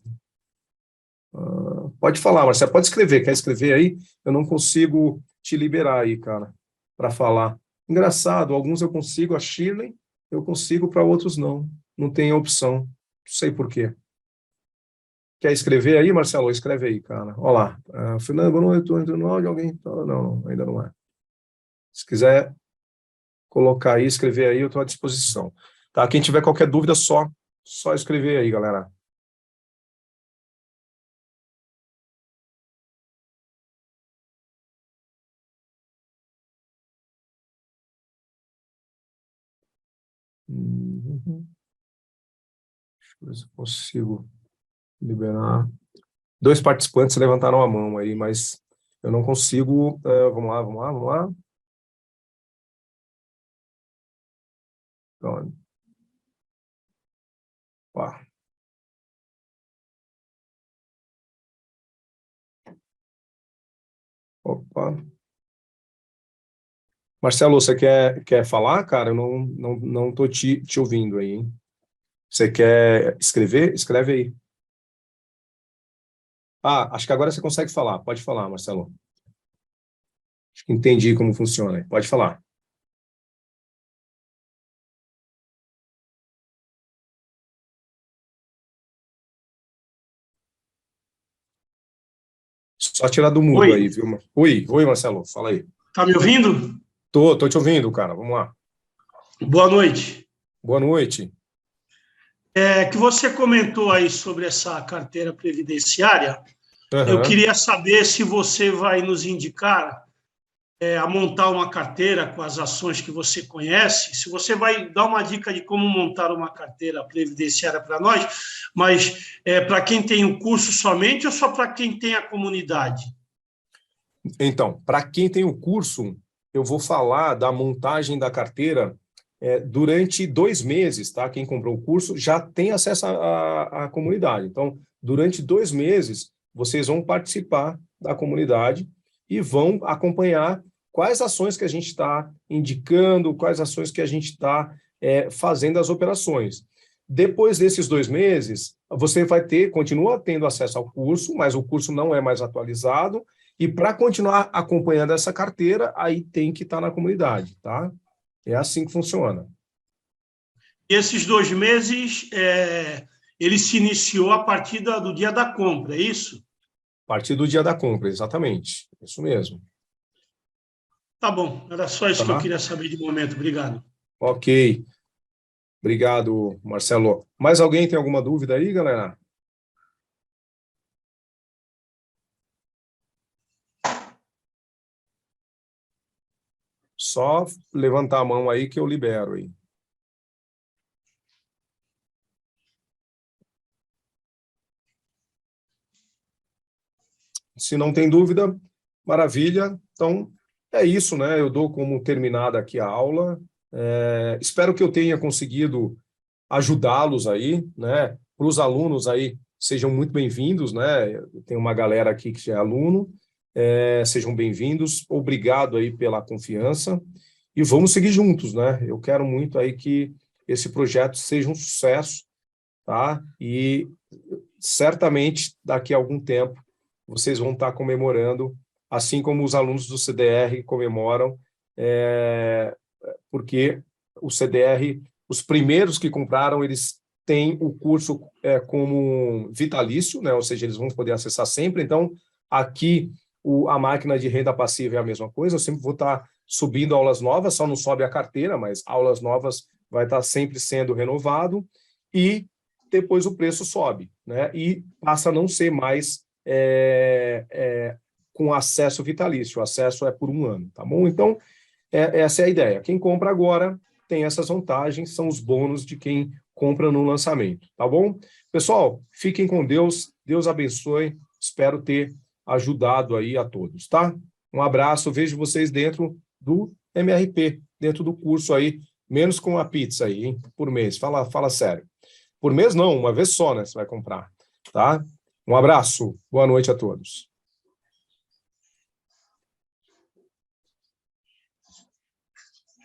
Pode falar, Marcelo, pode escrever. Quer escrever aí? Eu não consigo te liberar aí, cara, para falar. Engraçado, alguns eu consigo, a Shirley, eu consigo, para outros não. Não tem opção. Não sei por quê. Quer escrever aí, Marcelo? Escreve aí, cara. Olha lá. Fernando, boa noite, estou entrando no áudio, alguém? Não, ainda não é. Se quiser colocar aí, escrever aí, eu estou à disposição. Tá? Quem tiver qualquer dúvida, só escrever aí, galera. Deixa eu ver se eu consigo liberar. 2 participantes levantaram a mão aí, mas eu não consigo. Vamos lá. Então, ó. Opa. Marcelo, você quer falar, cara? Eu não estou te ouvindo aí, hein? Você quer escrever? Escreve aí. Acho que agora você consegue falar. Pode falar, Marcelo. Acho que entendi como funciona. Pode falar. Só tirar do mudo Oi, aí, viu? Oi, Marcelo, fala aí. tá me ouvindo? Tô te ouvindo, cara. Vamos lá. Boa noite. Boa noite. Que você comentou aí sobre essa carteira previdenciária. Eu Aham. queria saber se você vai nos indicar a montar uma carteira com as ações que você conhece, se você vai dar uma dica de como montar uma carteira previdenciária para nós, mas para quem tem o curso somente ou só para quem tem a comunidade? Então, para quem tem o curso, eu vou falar da montagem da carteira durante 2 meses, tá? Quem comprou o curso já tem acesso à comunidade. Então, durante 2 meses, vocês vão participar da comunidade e vão acompanhar quais ações que a gente está indicando, quais ações que a gente está fazendo as operações. Depois desses 2 meses, você continua tendo acesso ao curso, mas o curso não é mais atualizado, e para continuar acompanhando essa carteira, aí tem que estar na comunidade, tá? É assim que funciona. E esses 2 meses, ele se iniciou a partir do dia da compra, é isso? A partir do dia da compra, exatamente. Isso mesmo. Tá bom, era só isso que eu Tá? queria saber de momento. Obrigado. Ok. Obrigado, Marcelo. Mais alguém tem alguma dúvida aí, galera? Só levantar a mão aí que eu libero aí. Se não tem dúvida, maravilha. Então, é isso, né? Eu dou como terminada aqui a aula. Espero que eu tenha conseguido ajudá-los aí, né? Para os alunos aí, sejam muito bem-vindos, né? Tem uma galera aqui que já é aluno. Sejam bem-vindos. Obrigado aí pela confiança. E vamos seguir juntos, né? Eu quero muito aí que esse projeto seja um sucesso, tá? E certamente daqui a algum tempo vocês vão estar comemorando, assim como os alunos do CDR comemoram, porque o CDR, os primeiros que compraram, eles têm o curso como vitalício, né? Ou seja, eles vão poder acessar sempre. Então, aqui A máquina de renda passiva é a mesma coisa, eu sempre vou estar subindo aulas novas, só não sobe a carteira, mas aulas novas vai estar sempre sendo renovado, e depois o preço sobe, né? E passa a não ser mais com acesso vitalício, o acesso é por 1 ano, tá bom? Então, essa é a ideia. Quem compra agora tem essas vantagens, são os bônus de quem compra no lançamento, tá bom? Pessoal, fiquem com Deus, Deus abençoe, espero ter ajudado aí a todos, tá? Um abraço, vejo vocês dentro do MRP, dentro do curso aí, menos com a pizza aí, hein, por mês, fala sério. Por mês não, uma vez só, né, você vai comprar, tá? Um abraço, boa noite a todos.